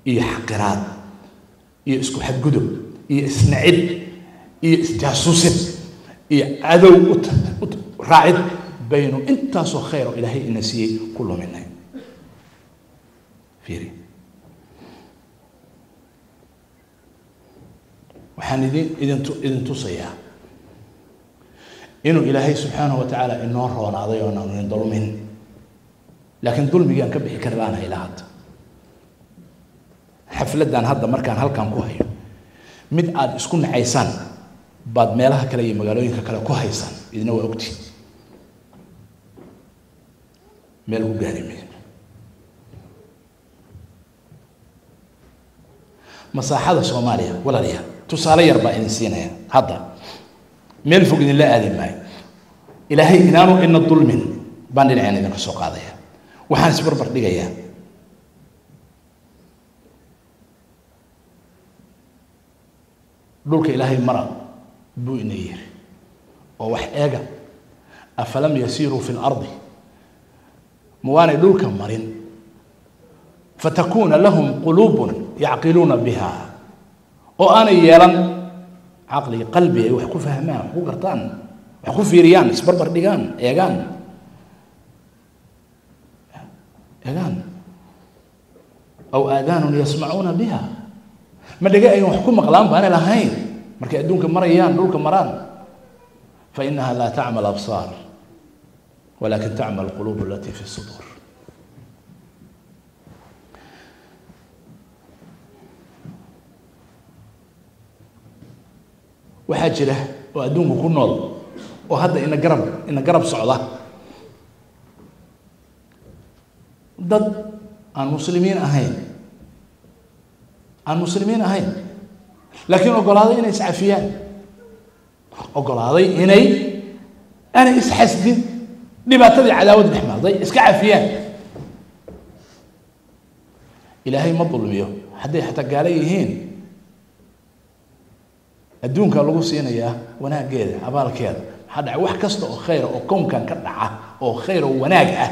هي حقرات هي اسكو حد قدم هي اسنعد هي جاسوس هي عدو راعد بينه انت سو خير إلهي النسي كله منه فيري waxaan idin tusayaa inuu Ilaahay subhanahu wa ta'ala inoo roonaaday oo aan dulmin laakiin dulmigan ka bixi karaan ilaa hadda xafladan hadda markaan halkan ku hayo mid aad isku nacaysaan baad meelaha kale iyo magaalooyinka kale ku haysaan idina waa ogti meel ku gaarimay masaaxada Soomaaliya walaaliyaal tusaale yar baa idin siinaya hadda meel fog idin la aadin maayo Ilaahay inaanu in dulmin baan dhinaceen idin soo qaadaya waxaan isbarbar dhigayaa dhulka ilaahay mara buu ina yiri oo wax eega afalam yasiru fi al-ardi muwaana dhulka marin fatakuna lahum qulubun yaqiluna biha oo ana yeelan aqli qalbi ay wax ku fahmaan wax ku gartaan wax ku fiiriyaan isbarbar dhigaan eegaan أو آذان يسمعون بها ما دقا أي وحكم مقلام بأنا لهين مركي أدونك مريان دولك مران فإنها لا تعمل الأبصار ولكن تعمل القلوب التي في الصدور وحاجره وأدونك كنول وهذا إن قرب صعدة ضد المسلمين أهين لكن أقول هذا إني إسعافيان أقول هذا إني أنا إسحسدين لما تبي عداوة الحمار ضي إسكعافيان إلهي ما ظلميه حتى قال هين الدون كان لغوسين إياه وناق كذا أبال كذا حدا واحد كسته خير أو كم كان كدعة أو خير وناقة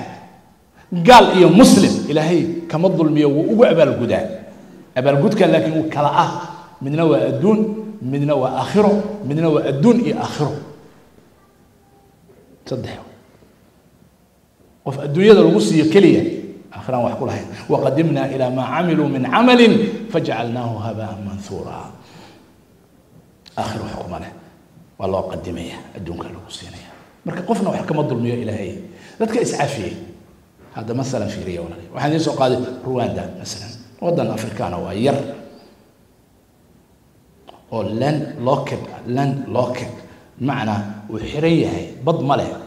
قال إيه مسلم إلهي كما الظلمية وأبال الجدال أبال الجد كان لكن وكلاء من نوع الدون من نوع آخره من نوع الدون إيه آخره تصدقوا وفي الدنيا الوصية كلية آخرا وحكولها وقدمنا إلى ما عملوا من عمل فجعلناه هباء منثورا آخر حكمنا والله قدميه الدون كان الوصية مركب قفنا وحكم الظلمية إلهي لا تكأسعفيه هذا مثلا في ريا ولا وحنا يسوق هذا رواندا مثلا وطن أفريقيا وير أو لان لوكت معنى وحريه بض مله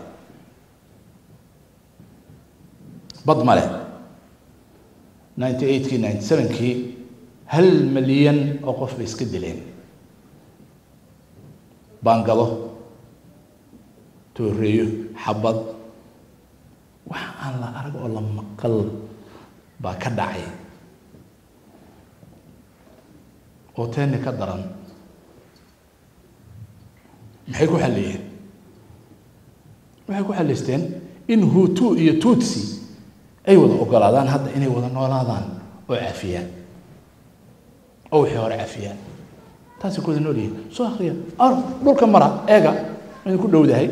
98 كي 97 كي هل مليون أوقف بيسكدلين بانجلو توريو حبض waxaan la arag oo la maqal baa ka dhacay oo teeni ka daran maxay ku xaliyeen waxay ku xalisteen in hutu iyo tutsi ay wada ogolaadaan hadda inay wada noolaadaan oo caafiyaan oo wixii hore caafiyaan taasi ku wada noolyihiin soo akhriya dhulka mara eega in ku dhowdahay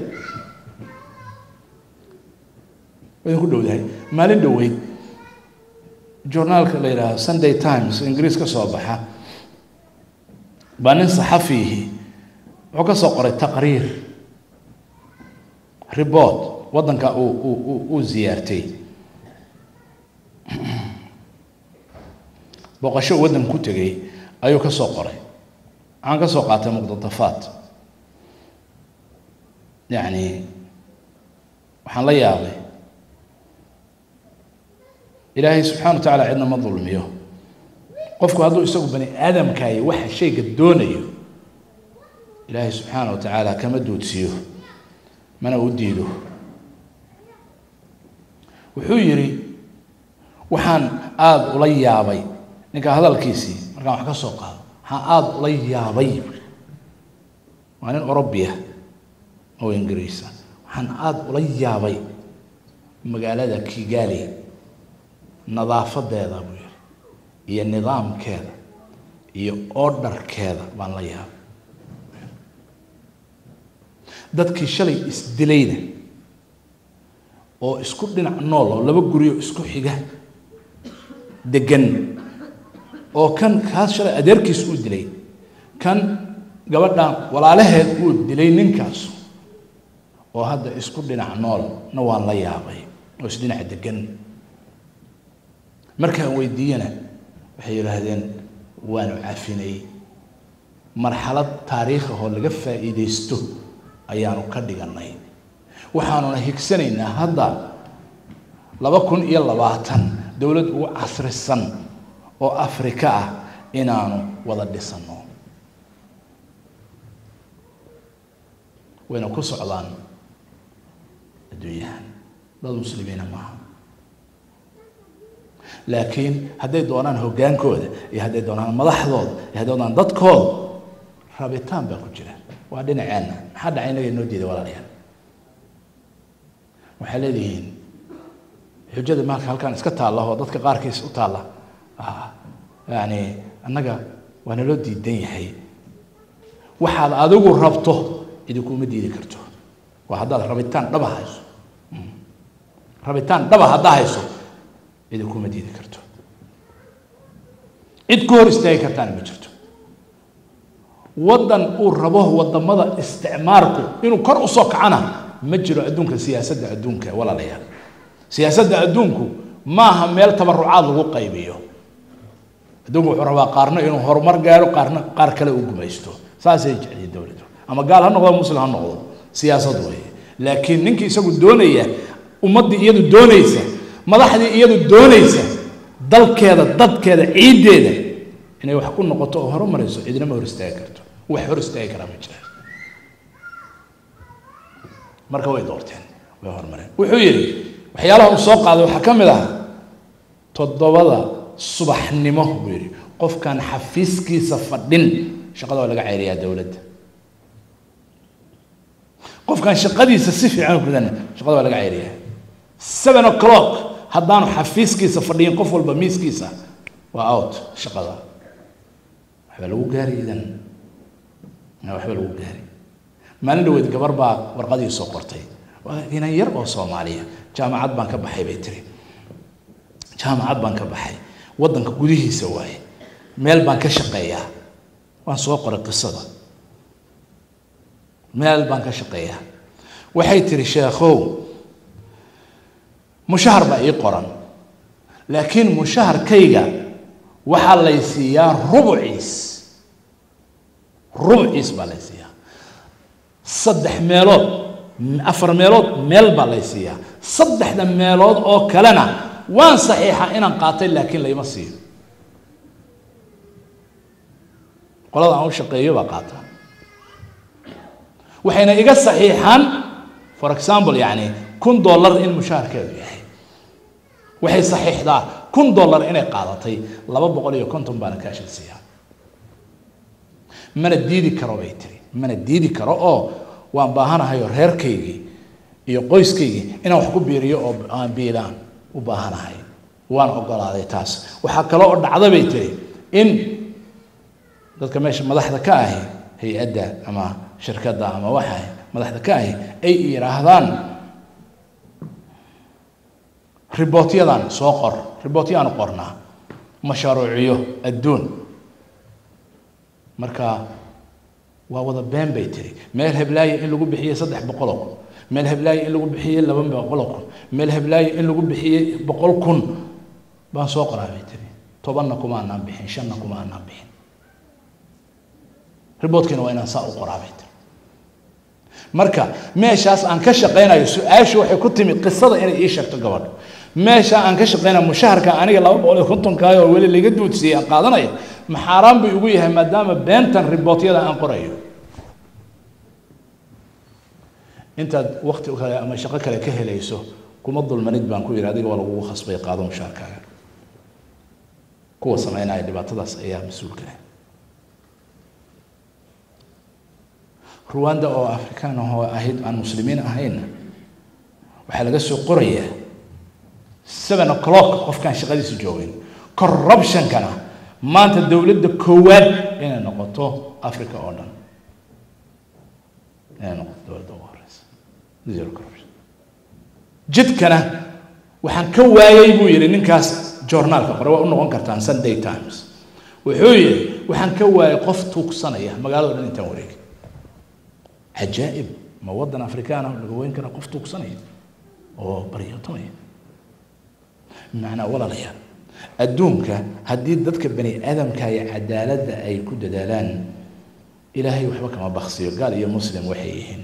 ويقول له ده مالين دوي جورنال كليرا سانداي تايمز إنجليز كصباحه بانين صحفيه وكسو قرأ تقرير ريبوت وضن كا او زيارتي بقشو ودن كتجي أيو كسو قرأ عن كسو قاتل مقتطفات يعني وحن ليالي إلهي سبحانه وتعالى عندنا ما ظلميه قفكوا هذول يسوق بني آدم كاي واحد شيء قدونه إلهي سبحانه وتعالى كما دودسيه ما أنا وديله وحيري وحان آد وليابي نكا هذا الكيسي مركا وحكا سوقها حان آد وليابي وأنا أوروبيا أو إنجليزا وحان آد وليابي مقالة كيغالي nadaafadeeda buu yiri iyo nidaamkeeda iyo orderkeeda baan la yaab dadkii shalay isdilayna oo isku dhinac nool oo laba guriyo isku xiga degan oo kan kaas shalay adeerkiis uu dilay kan gabadhan walaalaheed uu dilay ninkaas oo hadda isku dhinac nool na waan la yaabay oo is dhinac degan markaan weydiiyana waxay yiraahdeen waanu cafinay marxalad taariikh oo laga faa'iideysto ayaanu ka dhiganay waxaanuna higsanaynaa hadda 2020 dawlad ugu casrisan oo Afrika ah inaanu wada dhisano wayna ku socdaan adduunyahan dad muslimiina maaha laakiin hadday doonaan hogaankooda iyo hadday doonaan madaxdooda iyo hadday doonaan dadkooda rabitaan baa ku jira waa dhinaceena maxaa dhacay inaga inoo diiday walaalayaal waxay leeyihiin xujada marka halkan iska taalla oo dadka qaarkiis u taalla yani annaga waa naloo diidan yahay waxaad adigu rabto idinkuma diidi karto waa haddaad rabitaan dhaba hayso rabitaan dhaba haddaa hayso idinkuma diidi karto cid ku hor istaagi kartaana ma jirto waddan uu rabo wadamada isticmaarku inuu kor u soo kacana ma jiro adduunka siyaasadda adduunka walaalayaal siyaasadda adduunku maaha meel tabarucaad lagu qaybiyo adduunku wuxuu rabaa qaarna inuu horumar gaaro qaar kale uu gumaysto saasay jeceliin dowladdu ama gaal ha noqdo muslim ha noqdo siyaasad weeye laakiin ninkii isagu doonaya ummaddii iyadu doonaysa madaxdii iyadu doonaysa dalkeeda dadkeeda ciideeda inay wax ku noqoto oo horumarayso cidina ma hor istaagi karto wax hor istaagi karaa ma jiraan marka way doorteen way horumareen wuxuu yidhi waxyaalaha uu soo qaaday waxaa ka mid ah 7 subaxnimo buu yidhi qofkan xafiiskiisa fadhin shaqada waa laga ceyriyaa dowladda qofkan shaqadiisa si fiican u gudan shaqada waa laga ceyriyaa 7 o'clock haddaanu xafiiskiisa fadhiyin qof walba miiskiisa waa out shaqada waxba lagu gaari idan waxba lagu gaari maalin dhaweyd gabar baa warqadii soo qortay waa inan yar oo Soomaaliya jaamacad baan ka baxay bay tiri jaamacad baan ka baxay waddanka gudihiisa waaye meel baan ka shaqeeyaa waan soo qoray qisada meel baan ka shaqeeyaa waxay tiri sheekhow mushahar baa ii qoran laakiin mushaharkayga waxaa lay siiyaa rubuciis baa lay siiyaa 3 meelood 4 meelood meel baa lay siiyaa 3 meelood oo kalena waan saxiixa inaan qaatay laakiin layma siiyo qolada aan u shaqeeyo baa qaata waxayna iga saxiixaan for example yani $1,000 in mushaharkeedu yahay waxay saxiixdaa $1,000 inay qaadatay 250 baan ka shaqsiyaa mana diidi karo bay tiri mana diidi karo oo waan baahanahay reerkaygi iyo qoyskaygi inaan wax ku biiriyo oo aan biilaan u baahanahay waan ogolaaday taas waxa kale oo dhacday bay tiri in dadka meesha madaxda ka ah hay'adda ama shirkadda ama waxa madaxda ka ah ay yiraahdaan ribootyadan soo qor ribootyadan qornaa mashruuciyo adduun marka waa wada been bay tiri meel heblaayo in lagu bixiyo 300 meel heblaayo in lagu bixiyo 200 meel heblaayo in lagu bixiyo 100,000 baan soo qoraa bay tiri 10 kuma aan bixin 5 kuma aan bixin riboodkina waa inaan saa u qoraa bay tiri marka meeshaas aan ka shaqeynayo su'aashu waxay ku timi qisada inay ii sheegto gabadh meesha aan ka shaqeynayo mushaharka aniga 250 kaayo oo wali laga duudsiyay aan qaadanayo maxaraan bay ugu yahay maadaama beentan ribootyada aan qorayo intaad waqti kale ama shaqo kale ka helayso kuma dulmanid baan ku yiri adiga waa lagu khasbay qaado mushaharkaaga kuwa sameynaya dhibaatadaas ayaa mas'uulka ah Rwanda oo Afrikaan oo ahid aan muslimiin ahayn waxa laga soo qorayaa 7 o'clock qofkan shaqadiisa joogin corruption kana maanta dawladda koowaad inay noqoto Afrika oo dhan inay noqoto dawladda ugu horeysa zero corruption jidkana waxaan ka waayay buu yiri ninkaas journalka qore waa u noqon kartaan Sunday Times wuxuu yiri waxaan ka waayay qof tuugsanaya magaalada dhan intaan wareeg عجائب ما ودنا أفريقيا وين كنا قفتو كسنة أو بريطانيا معنا ولا ليا الدوم هديد ذاتك بني آدم كاي عدالة أي كود دالان إلهي وحبك ما بخسي قال يا مسلم وحيهن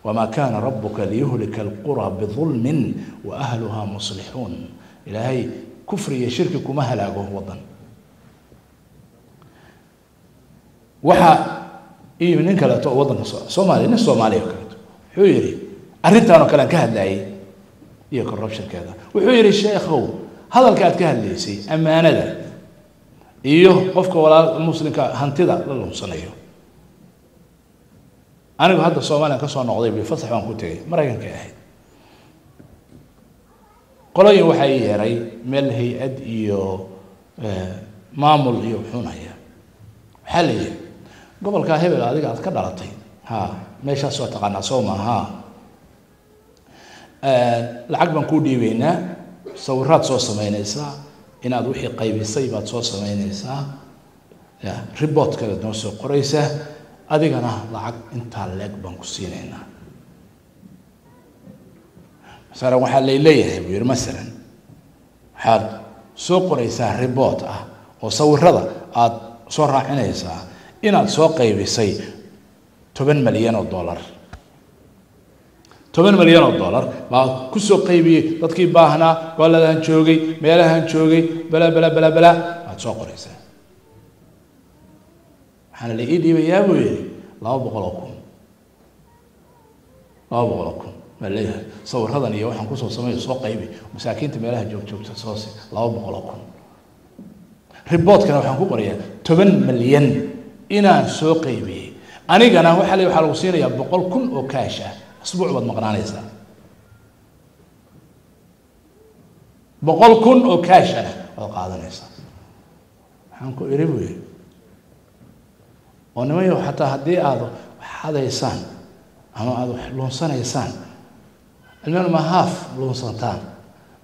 وما كان ربك ليهلك القرى بظلم وأهلها مصلحون إلهي كفر يشرككم أهلاقه وطن iyo nin kale oo wadanka Soomaaliya ka wuxuu yiri arintan oo kale ka hadlay iyo corruption-keeda wuxuu yiri sheekhow hadalka aad ka hadlaysay amaanada iyo qofka walaal muslimka hantida la lunsanayo anigu hadda Soomaaliya ka soo noqday fasax baan ku tagay Mareykanka ahayd qolooyin waxay yeeray meel hay'ad iyo maamul iyo xunaya waxa la yiri gobolka hebel adiga aad ka dhalatay ha meesha soo taqaana Soomaha lacag baan ku dhiibaynaa sawirad soo sameynaysa inaad wixii qaybisay baad soo sameynaysaa report kale noo soo qoraysa adigana lacag inta leeg baan ku siinaynaa مثلا waxaa leeyahay wiir مثلا waxaad soo qoraysaa report ah oo sawirada aad soo raacinaysaa inaad soo qaybisay $10 milyan $10 milyan baa ku soo qaybiyay dadkii baahnaa gooladan joogay meelahan joogay bala aad soo qoraysaa waxaan la ii dhiibayaa weey 200,000 ما ليه صور هذا نية وحن كوسو سمي سوق قيبي مساكين تميلها جوج تصاصي 200,000 ريبوت كانوا وحن كو قريا 10 مليون إنا سوق قيبي أنا جانا وحلي وحلو سيرة يا بقول كن أو كاشة أسبوع بعد مقرانيسا بقول كن أو كاشة القاعدة نيسا حنكو يريبوي ونميو حتى هدي هذا يسان أما هذا لون سنة يسان المال ما هاف لون سنتان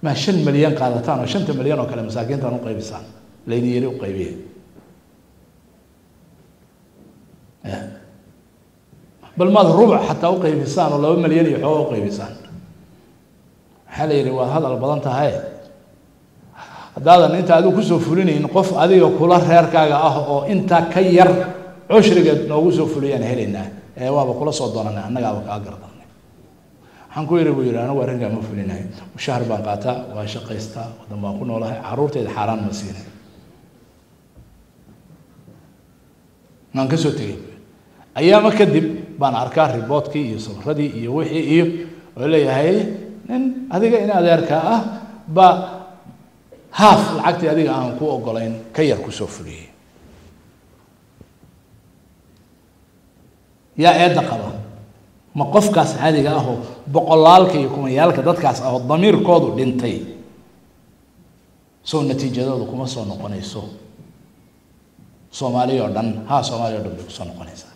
ما 5 مليون قادتان و 5 مليون oo kale masaakiinta aan u qaybisaan leeyni yiri u qaybiyay bal ma rubuc hatta u qaybisaan oo 2 milyan iyo xoog u qaybisaan xalay yiri waa hadal badan tahay hadaadan inta aad ku soo fulinayeen qof adiga kula reerkaaga ah oo inta ka yar cushriga noogu soo fuliyaan heleynaa waaba kula soo doonanaa annaga ka gardan waxaan ku yiri anagu arrinka ma fulinahay mushahar baan qaataa waa shaqaystaa wadan baan ku noolahay caruurtayda xaraan ma siinay naan ka soo tagay ayaama kadib baan arkaa reportkii iyo sawirradii iyo wixii iyo oo leeyahay nin adiga in adeerka ah ba half lacagtii adiga aan ku ogolayn ka yar ku soo fuliyay yaa eeda qaba ma qofkaas caadiga ah oo boqolaalka iyo kumayaalka dadkaas ah oo damiirkoodu dhintay soo natiijadoodu kuma soo noqonayso Soomaaliya oo dhan Soomaaliya oo dhan ku soo noqonaysa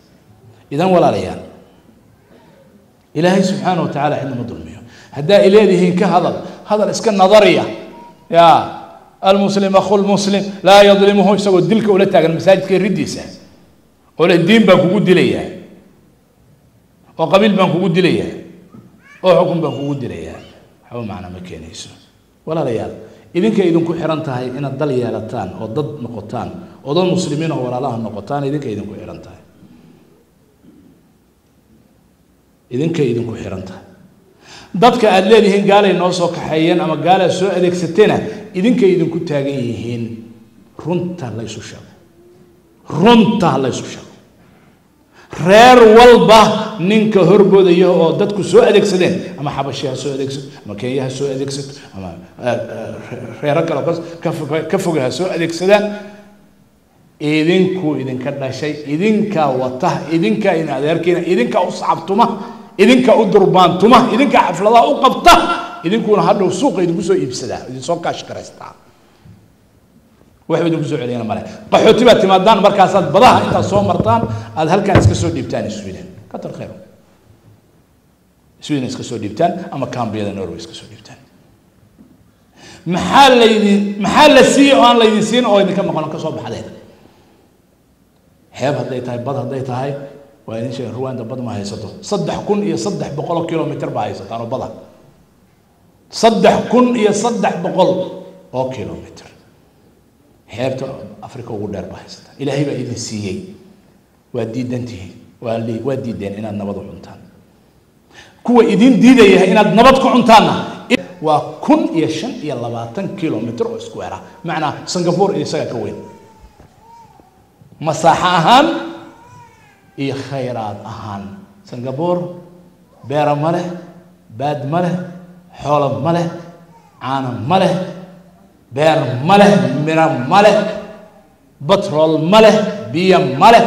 idan walaalayaal Ilaahay subhanahu wa ta'ala inna madulmiyo hadaa ileedihiin ka hadal iska nadariya ya المسلم أخو المسلم لا يظلمه يسوي دلك ولا تاجر مساجد كرديسة ولا الدين بنكو دليا وقبيل بنكو دليا وحكم بنكو دليا حو معنا مكان يسوع ولا ريال إذن كإذن كحرنتها إن الدليا لتان أو ضد نقطان أو ضد المسلمين ولا الله نقطان إذن كإذن كحرنتها إذن كإذن كحرنتها dadka aad leedihiin gaalay noo soo kaxeeyeen ama gaala soo adeegsatayna idinka idinku taagan yihiin runta la isu sheego reer walba ninka horboodayo oo dadku soo adeegsadeen ama xabashiya soo adeegsato ama Kenya soo adeegsato ama reer kale ka fogaha soo adeegsadaan idinku idinka dhashay idinka wata idinka in adeerkiina idinka u sacabtuma idinka u durbaantuma idinka xafladaha u qabta idinkuna hadhow suuqa idinku soo iibsada idin soo kaash karaysta waxa idinku soo celiyana male qaxooti baad timaadaan markaas aad badaha inta soo martaan aad halkan iska soo dhiibtaan Sweden ka tar khayr Sweden iska soo dhiibtaan ama Cambia Norway iska soo dhiibtaan maxaa la sii oo aan la idin siin oo idinka maqan ka soo baxdeen xeeb haday tahay bad haday tahay وإن شاء رواندا بد ما هيسته صدح كن يصدح بقول كيلومتر بعيسته أنا بضع صدح كن يصدح بقول أو كيلومتر حيرته أفريقيا ودار بعيسته إلى هي بقى إذن سيء ودي دنته ودي دين إن النبض عنتان كوا إذن دي ده إن النبض كعنتانا وكن يشن يلا 20 كيلومتر سكويرة معنا سنغافورة يسوي كوين مساحة إيه خيرات أهان سنغافورة بير ماله باد ماله حول ماله عانم ماله بير ماله ميرا ماله بترول ماله بيا ماله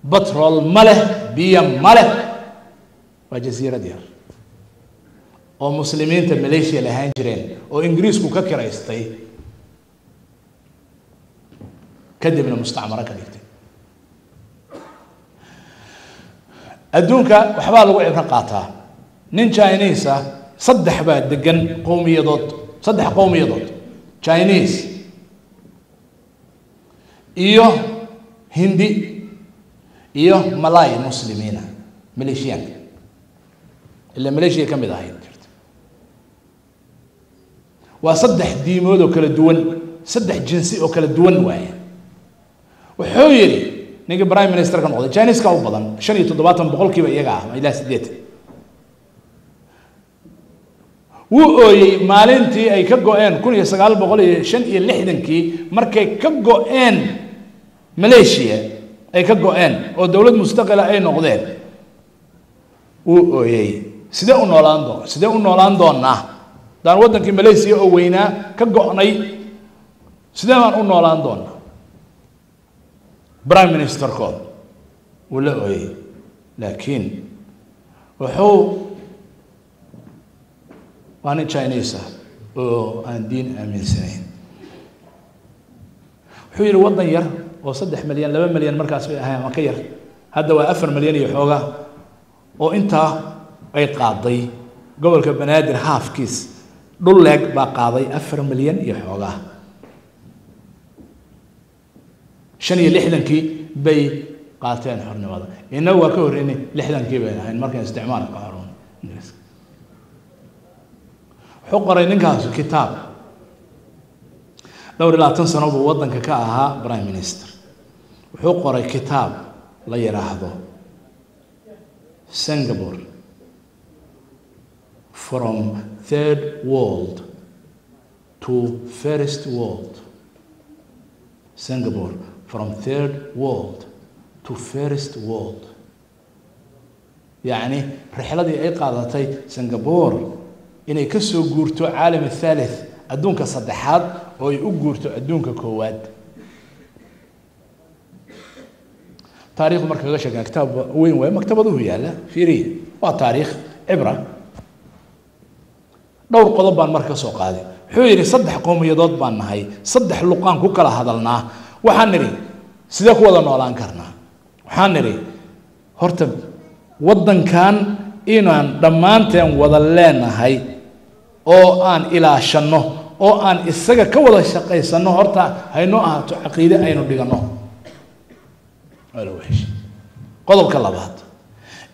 بترول مله بيا مله وجزيرة ديار أو مسلمين تماليشيا لهانجرين أو إنجليز كوكا كرايستي كدب من المستعمرة كديكتي أدونك وحبال لغو عبر قاطها نين تشاينيسا صدح بعد دقن قومية ضد صدح قومية ضد تشاينيس إيوه هندي إيوه ملاي مسلمين ماليشيان إلا ماليشيا كم يضاهي وصدح ديمود وكلا دون صدح جنسي وكلا دون وايا وحويري نيجي برايم مينستر كان قضي جانيس كاو بدن شن يتضباطن بقول كيف يجا إلى سديت وأي مالنتي أي كجوين كل يسقال بقول شن يلحدن كي مركي كجوين ماليشيا أي كجوين أو دولة مستقلة أي نقدين وأي سيدا نولاندو نا دان ودن كي ماليزيا أو وينا كجويني سيدا ما نولاندو نا برايم مينستر كود ولا أي لكن وحو وأنا تشاينيسا أو أن دين أمين سنين حوير وضن ير وصدح مليون 2 مليون مركز فيها مكير هذا وأفر مليون يحوجه وأنت أي قاضي قبل كبنادر هاف كيس دول لك بقاضي 4 مليون يحوجه شني لحدن كي بي قاتين حرنا هذا إنه وكور إني لحدن كي بين هاي المركز استعمال قارون حقر إنك كتاب لو لا تنسى نبو وطن كاها برايم مينستر وحقر كتاب لا يراهضه سنغافورة from third world to first world Singapore from third world to first world يعني رحلة دي أي قادتي سنغافورة إني كسو جورتو عالم الثالث أدونك صدحات أو يجورتو أدونك كواد تاريخ مركز غشة كتاب وين مكتبه هي لا فيري وتاريخ عبرة دور قضبان مركز وقاضي حويري صدح قومية ضد بان هاي صدح اللقان كوكلا هذلنا وحنري سيدك ولا نولان كرنا وحنري هرتب ودن كان إنان دمانتين وضلنا هاي أو أن إلى شنه أو أن إسقى كولا شقي سنه هرتا هاي نوعها تعقيدة أي نوديغنه ولا وحش قضب كلابات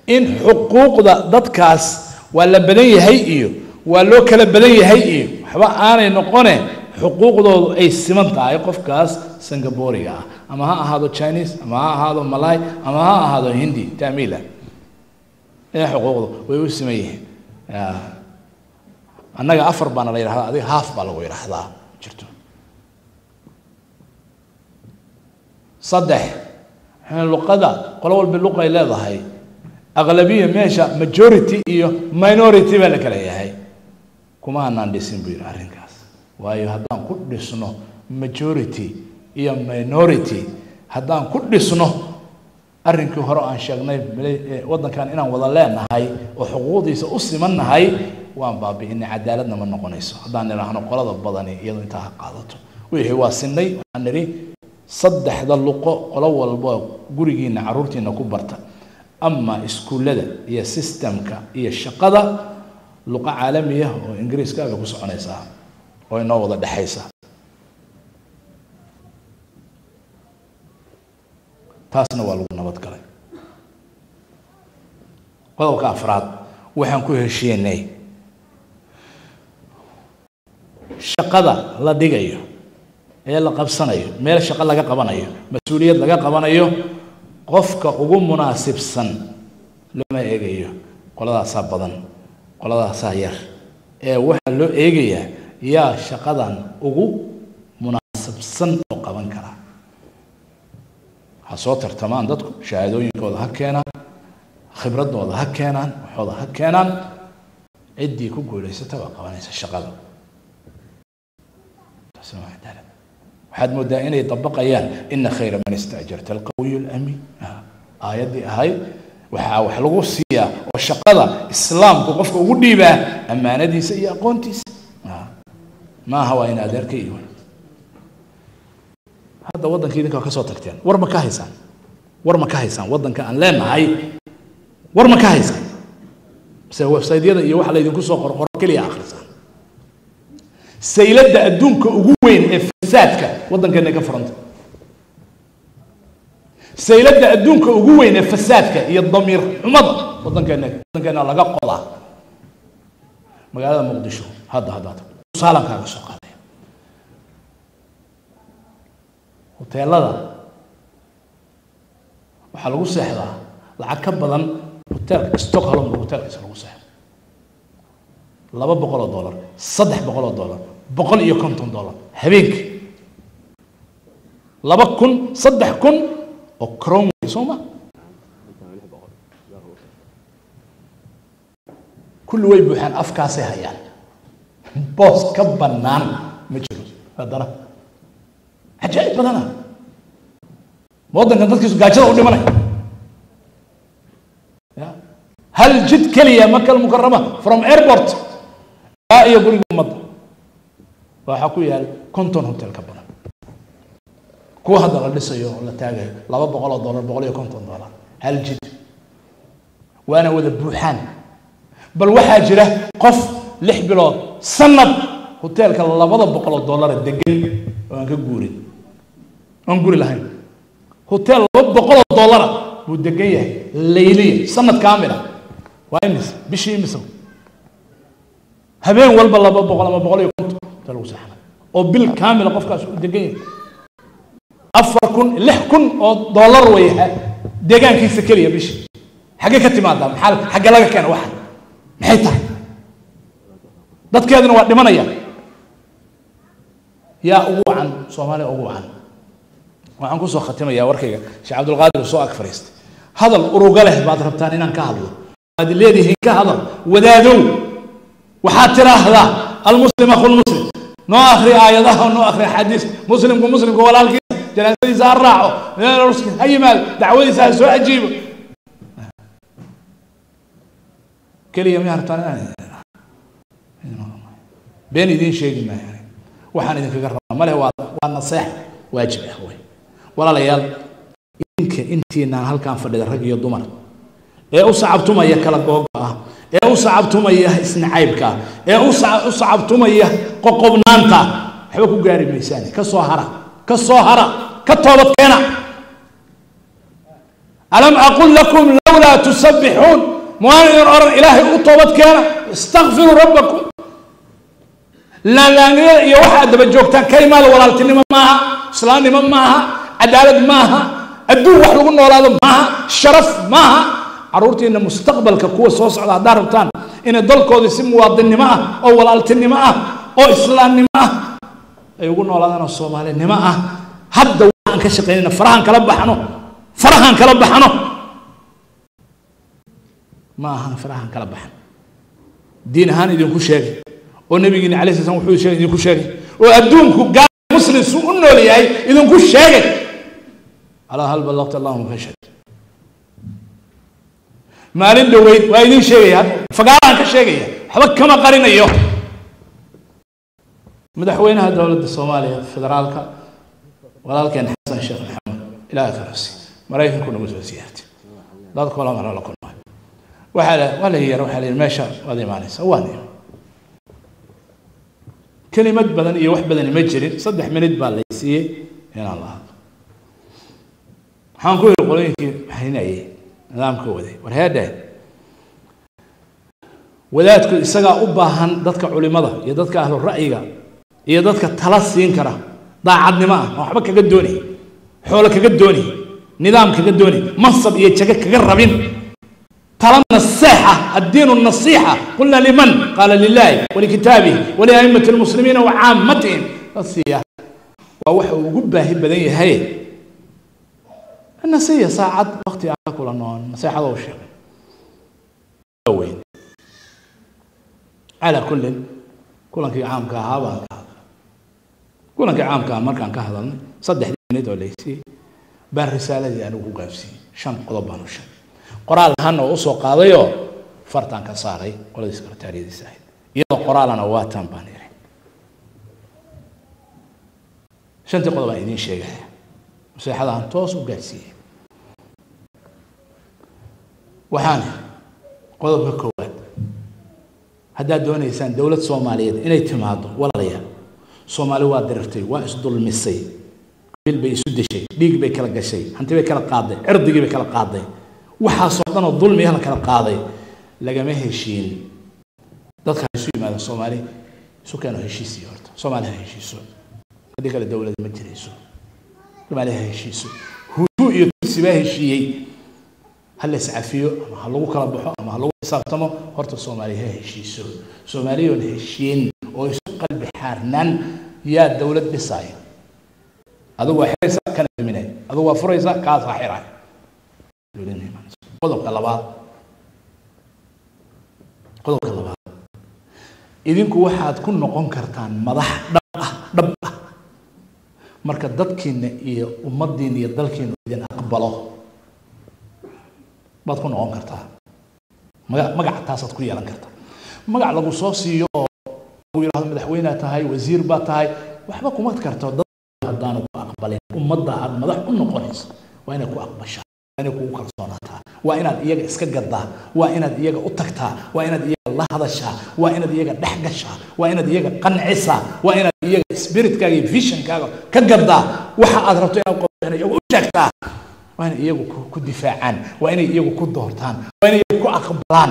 إن حقوق ضدكاس ولا بني هيئيو ولو كلا بني هيئيو حبا أنا نقونه حقوق ضد أي سمنتا يقف كاس سنغافوريا أما هذا تشاينيز أما هذا ملاي أما هذا هندي تعميله إيه حقوق ويسميه أنا أفر بنا لا يرحض هذه هاف بالغ يرحضها شرتو صدح إحنا اللقطة قلوا باللقطة إلى ذهي أغلبية ماشى majority إيو minority بالك ليه هاي كمان ناندسين بير أرنكاس وأيو هذا كل سنة majority إيو minority هذا كل سنة أرنكو هراء عن شغناي وضنا كان إنا وضلنا هاي وحقوقي سأصي من هاي وان بابي إن عدالتنا من نقنيسه هذا نحن قلنا البضاني يلا انتهى قاضته وهي واسني أنري صدح ذا اللقاء قلوا الباب جورجين عرورتنا كبرتا أما إسكولدا هي سيستمك هي الشقة لقاء عالمية وإنجليز كذا بس عنيسها وينوض الدحيسة تاسنا والو نبض كلام قلوا كأفراد وحنكوه شيء shaqada la dhigayo ee la qabsanayo meel shaqo laga qabanayo mas'uuliyad laga qabanayo qofka ugu munaasibsan lama eegayo qoladaas badan qoladaas yar ee waxa loo eegaya yaa shaqadan ugu munaasibsan oo qaban kara ha soo tartamaan dadku shahaadooyinkooda ha keenaan khibradooda ha keenaan waxooda ha keenaan cidii ku guuleysata waa qabanaysa shaqada وحد مدة إني طبق أيام إن خير من استأجرت القوي الأمين aayadii ahayd waxa lagu siiyaa oo shaqada islaamku qofka ugu dhiibaa amaanadiisa iyo aqoontiisa ma aha waa in adeerka iyo hadda wadanka idinka ka soo tagteen war ma ka haysaan wadanka aan leenahay war ma ka haysaan website-yada iyo waxa la idinku soo qor kaliya akhrisan saylada adduunka ugu weyn ee fasaadka wadankeena ka furanta saylada adduunka ugu weyn ee fasaadka iyo damiir xumada wadankeena laga qodaa magaalada muqdisho hadda saalanka soo qaaday hoteelada waxa lagu seexdaa lacag ka badan hoteelka Stockholm hoteelka lagu seexdo $200 $300 $150 habeenkii 2000 3000 oo kron Soma كل way buuxaan afkaasay hayaan boos ka banaan ma jiro hadana ajaib badana wadankan dadkiisu gaajada u dhimanay hal jid kaliya Makkah Mukarrama from airport iyo guriga umada waxa ku yaal konton hotel ka badan kuwa hadda la dhisayo la taagay $200 $150 hal jid waana wada buuxaan bal waxa jira qof 6 bilood sanad hotelka $200 degan oo aan ka guurin aan guri lahayn hotel $200 buu degan yahay leeyliye sanad kaamil waa imis bishii imis habeen walba $200 ama $150 lagu saxana oo bil kaamil qofkaas u degan yahay 4000 6000 oo dollar way deegaankiisa kaliya bishii xagee ka timaada maxal xagee laga keenay waxa maxay tahay dadkeeduna waa dhimanaya yaa ugu wacan Soomaaliya ugu wacan waxaan ku soo khatimayaa warkayga Sheekh Abdul Qaadir soo ag fariistay hadal uruga leh baad rabtaan inaan ka hadlo aad leedihiin ka hadal wadaadow waxaad tiraahdaa almuslim akhul muslim noo akhri aayadaha noo akhri xadiis muslimku walaalkiisa janaasadiisa raaco haymaad dacwadiisa soo ajiibo كلية ما هرتان بين يدين شيء ما يعني وحنا إذا كجرنا ما له والنصيحة واجب يا أخوي ولا ليال يمكن أنتي هل كان فرد الرجل يضمر أصعبتم يا كلا جوجا أصعبتم يا إسنعيبك أصعبتم يا ققبنانتا حبكوا جاري ميساني كالصهرة كالطوبة كنا ألم أقول لكم لولا تسبحون موانئ أرى إلهي أطوبت كان استغفروا ربكم لا يوحد بجوكتان كيما الولالتين معها سلاني معها عدالة معها الدو وحلو قلنا ولا معها شرف معها عرورتي إن مستقبل كقوة صوص على داربتان إن دولكو دي سمو واضن معها أو ولالتين معها أو إسلامي معها يقولنا ولا أنا الصومالي معها هذا وحن كشقين فرحان كلبحانو ما هان فرحان كلا بحن دين هان إذا كل شيء والنبي عليه الصلاة والسلام وحول شيء إذا كل شيء وأدونك قال مسلم سوء إنه لي إذا كل شيء على هل بلغت اللهم فشل ما عنده ويد ويدين شيء فقال كشيء حبك كما قرينا يوم مدحوينها دولة الصومالية فدرالك ولا كان حسن الشيخ محمد إلى آخر مرايكم كنا متوسيات لا تقول أمر لكم ولا هي روح على المشى وهذه معنى سواني كلمة بدن يوح بدن مجري صدح من الدبال ليسيه هنا الله حنقول قولين هنا إيه نظام كودي وهذا وذاتك سجى أباهن ذاتك علماء يذاتك أهل الرأي يذاتك ثلاثين كره ضاع عدنا ما حبك قدوني حولك قدوني نظامك قدوني منصب يتشكك قربين طالما الصحة الدين النصيحة قلنا لمن؟ قال لله ولكتابه ولأئمة المسلمين وعامتهم النصيحة ووحي وقبه بدنيا هي النصيحة ساعد وقتي أكل النون نصيحة ضوء الشيء وين على كل عام كهذا كل عام كهذا مركان كهذا صدق دينه ولا شيء بالرسالة دي أنا وقافسي shan qodob baan u sheegay qoraal ahaan oo soo qaadayo fartaan ka saaray qolada sekretariyadiisa ahayd iyadoo qoraalana waa tan baan yiri shantii qodob aan idin sheegay masaxadahan toos u gaarsiiyay waxaan qodobka koowaad haddaad doonaysaan dowlad Soomaaliyeed inay timaado walaalayaal Soomaali waa dirtay waa isdulmisay bil bay isu dishay dhiig bay kala gashay hanti bay kala qaaday cirdigii bay kala qaaday waxa soo dhan oo dulmi ah kala qaaday lagama heshiin dadka isu yimaada Soomaali isu keenay heshiisiyo horta Soomaali heshiiso hadii kale dowlad ma jirayso Soomaali heshiiso hutu iyo tutsi baa heshiiyay hal la iscafiyo ama hal lagu kala baxo ama hal lagu xisaabtamo horta Soomaali heshiiso Soomaaliyo heshiin oo isu qalbi xaarnaan yaa dowlad dhisay adigu waxaysa kana diminay adigu waa furaysa ka saaxiray qodobka labaad idinku waxaad ku noqon kartaan madax dhab ah marka dadkiina iyo ummadiina iyo dalkiina idin aqbalo baad ku noqon kartaa magac taasaad ku yeelan kartaa magac lagu soo siiyo oo yiraahdo madaxweyne tahay wasiir baa tahay waxba kuma karto dad hadaan ku aqbalin ummadda aad madax u noqonayso waa inay ku aqbashaa waa inay ku kalsoonataa waa inaad iyaga iska gadaa waa inaad iyaga u tagtaa waa inaad iyaga la hadashaa waa inaad iyaga dhex gashaa waa inaad iyaga qancisaa waa inaad iyaga spiritkaaga iyo visionkaaga ka gadaa waxa aad rabto inaad qofkana iyagu u sheegtaa waa inay iyagu ku difaacaan waa inay iyagu ku doortaan waa inay iyagu ku aqbalaan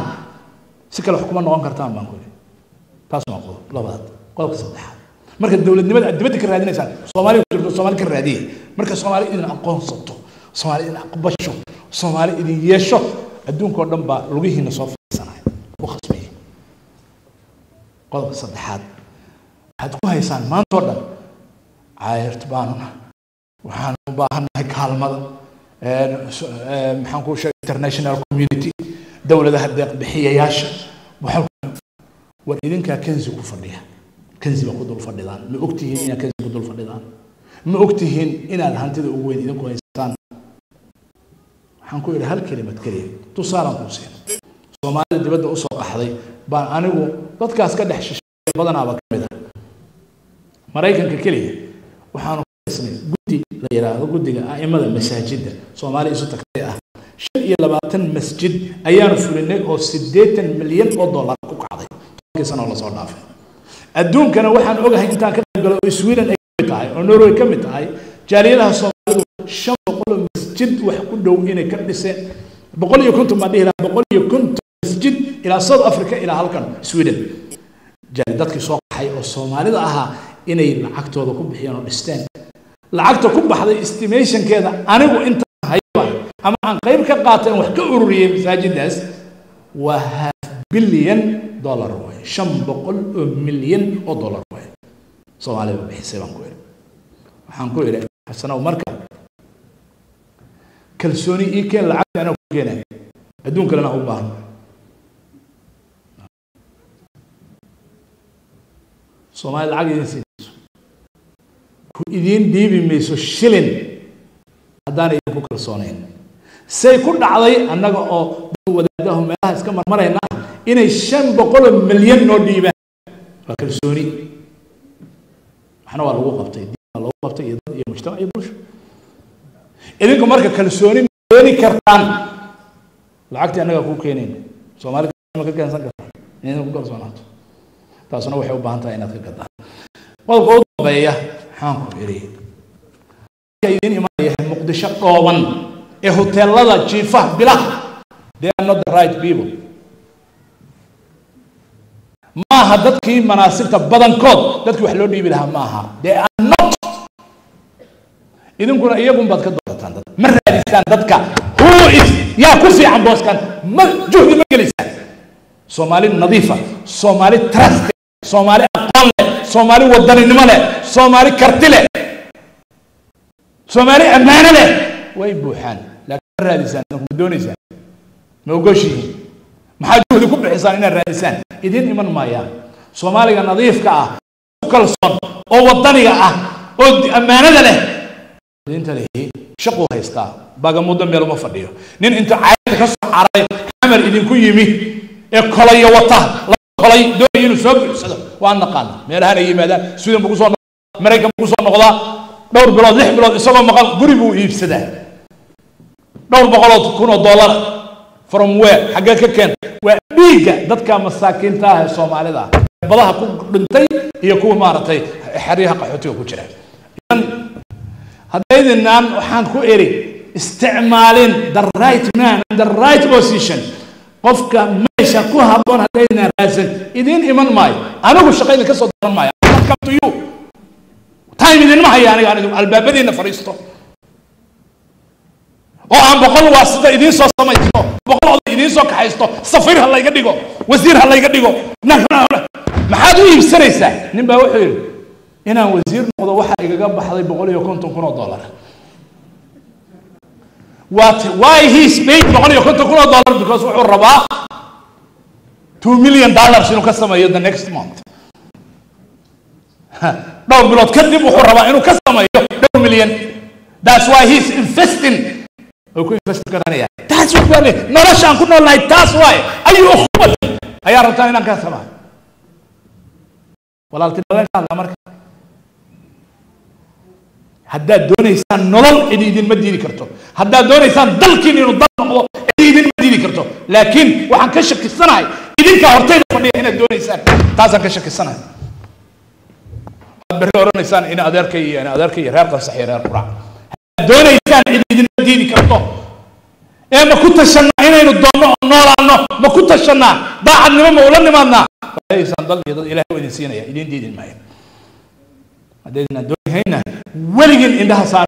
si kale wax kuma noqon kartaan baan ku leeyahay taas waa qodobka saddexaad marka dawladnimada dibadda ka raadinaysaan Soomaali ka raadiye marka Soomaali idin aqoonsato Soomaali idin aqbasho Soomaali idin yeesho adduunka oo dhan baa lugihiina soo fiirsanay u khasbay qodobka saddexaad waxaad ku haysaan maanta oo dhan caayirta baanuna waxaan u baahanahay kaalmada maxaan ku sheegay international community dawladaha deeq bixiyayaasha war idinka kanzi ku fadhiya kanzi ku dul fadhidaan ma ogtihiin inaad kanzi ku dul fadhidaan ma ogtihiin inaad hantida ugu weyn idinku haystaan waxaan ku yiri hal kelimad kaliya tusaalan ku siin Soomaaliya dibadda u soo qaxday baan anigu dadkaas ka dhex shishay badanaaba kamid ah Mareykanka kaliya waxaan isnay gudi la yiraahdo gudiga aimada masaajida Soomaaliya isu tagtay ah 25 masjid ayaan fulinay oo 80 milyan oo dollar ku kacday kiisana la soo dhaafay adduunkana waxaan ogahay intaan ka qaybgalo oo Sweden ay kamid tahay oo Norway kamid tahay jaaliyadaha Soomaalidu 500 masjid wax ku dhow inay ka dhiseen 150 ma dhihi 150 masjid ila South Africa ila halkan Sweden jaaliyadkii soo qaxay oo Soomaalida ahaa inay lacagtooda ku bixiyaan oo dhisteen lacagta ku baxday estimationkeeda anigu inta hayba ama aan qayb ka qaateen wax ka ururiyay masaajidaas waa $500 billion way $500 milyan way Soomaaliya bixisay baan ku yiri waxaan ku yiri xasanow marka kalsooni ii keen lacag ana ku keenay adduunka lana u baahan Soomaaliya lacag idin siinayso ku idin dhiibi mayso shilin haddaan idinku kalsoonayn say ku dhacday annaga oo wadaadaha meelaha iska marmarayna inay $500 milyan noo dhiibaan waa kalsooni waxna waa lagu qabtay diin lagu qabtay iyo dad iyo mujtamac iyo bulsho idinku marka kalsooni meeli kartaan lacagtii annaga ku keeneen Soomaaliya ma ka keensan kartaan inay ku kalsoonaato taasuna waxay u baahan tahay inaad ka gadaan qodobka ugu dambeeya waxaan ku yiri idin imaanaya Muqdisho dhooban ee hoteelada jiifa bilaha they are not the right people maaha dadkii manaasibta badankood dadkii wax loo dhiibi lahaa maaha they are not idinkuna iyagun baad ka doorataan dad ma raadisaan dadka who is yaa ku fiican booskan ma juhdi ma gelisaan Soomaali nadiifa Soomaali trust Soomaali aqoon leh Soomaali wadaninimo leh Soomaali karti leh Soomaali ammaano leh way buuxaan laakiin raadisaan ku doonaysan ma ogoshiin maxaa juhdi ku bixisaan inaad raadisaan idin iman maayaan Soomaaliga nadiifka ah kalsoon oo wadaniga ah oo ammaanada leh idinta leh shaqo haysta baga muddo meel uma fadhiyo nin inta caayada ka soo caray xamar idinku yimi ee kolay wata kolay doonay inuu soo buuxsado waan naqaan meelaha ay yimaadaan Sweden buu soo Mareykan buu soo noqdaa dhowr bilood 6 bilood isagoo maqal guri buu iibsadaa dhowr boqol oo dollar from where xagga ka keen waa dhiiga dadka masaakiinta ah ee Soomaalida badaha ku dhintay iyo kuwa maartay xariiqa qaxootiga ku jira haddaynan waxaan ku eri isticmaalin the right man and the right position qofka meesha ku haboon haddaynan raadsan idin iman maayo anigu shaqayna ka soo daran maayo come to you time idin ma hayaan anigu albaabadiina fariisto oo aan boqol waasida idin soo samaysto boqol idin soo kaxaysto safiir ha la iga dhigo wasiir ha la iga dhigo maxaad u iibsanaysaa nin baa wuxuu yiri inaan wasiir noqdo waxa igaga baxday $150,000 why he paid $150,000 because wuxuu rabaa $2 million inuu ka sameeyo the next month dhowr bilood kadib wuxuu rabaa inuu ka sameeyo $2 million that's why he's investing that's what we're noloshaan ku noolnahay taas waay ayuu ukhubad ayaa rabtaa inaan ka sameeyo walaaltinimada ka hadla marka haddaad doonaysaan nolol idin ma diidi karto haddaad doonaysaan dalkiin inuu dal noqdo idin ma diidi karto laakiin waxaan ka shakisanahay idinka hortayda fadhiya inaad doonaysaan taasaan ka shakisanahay bari oranaysaan in adeerkay iyo reer qansax iyo reer qurac doonaysaan idin ma diidi karto ee ma ku tashanaa inaynu doonno noolaano ma ku tashanaa daacadnimo ma ula nimaadnaa aysan dal iyo dad ilaahay idin siinaya idin diidin maayo haddayna doonayna weligin indhaha saar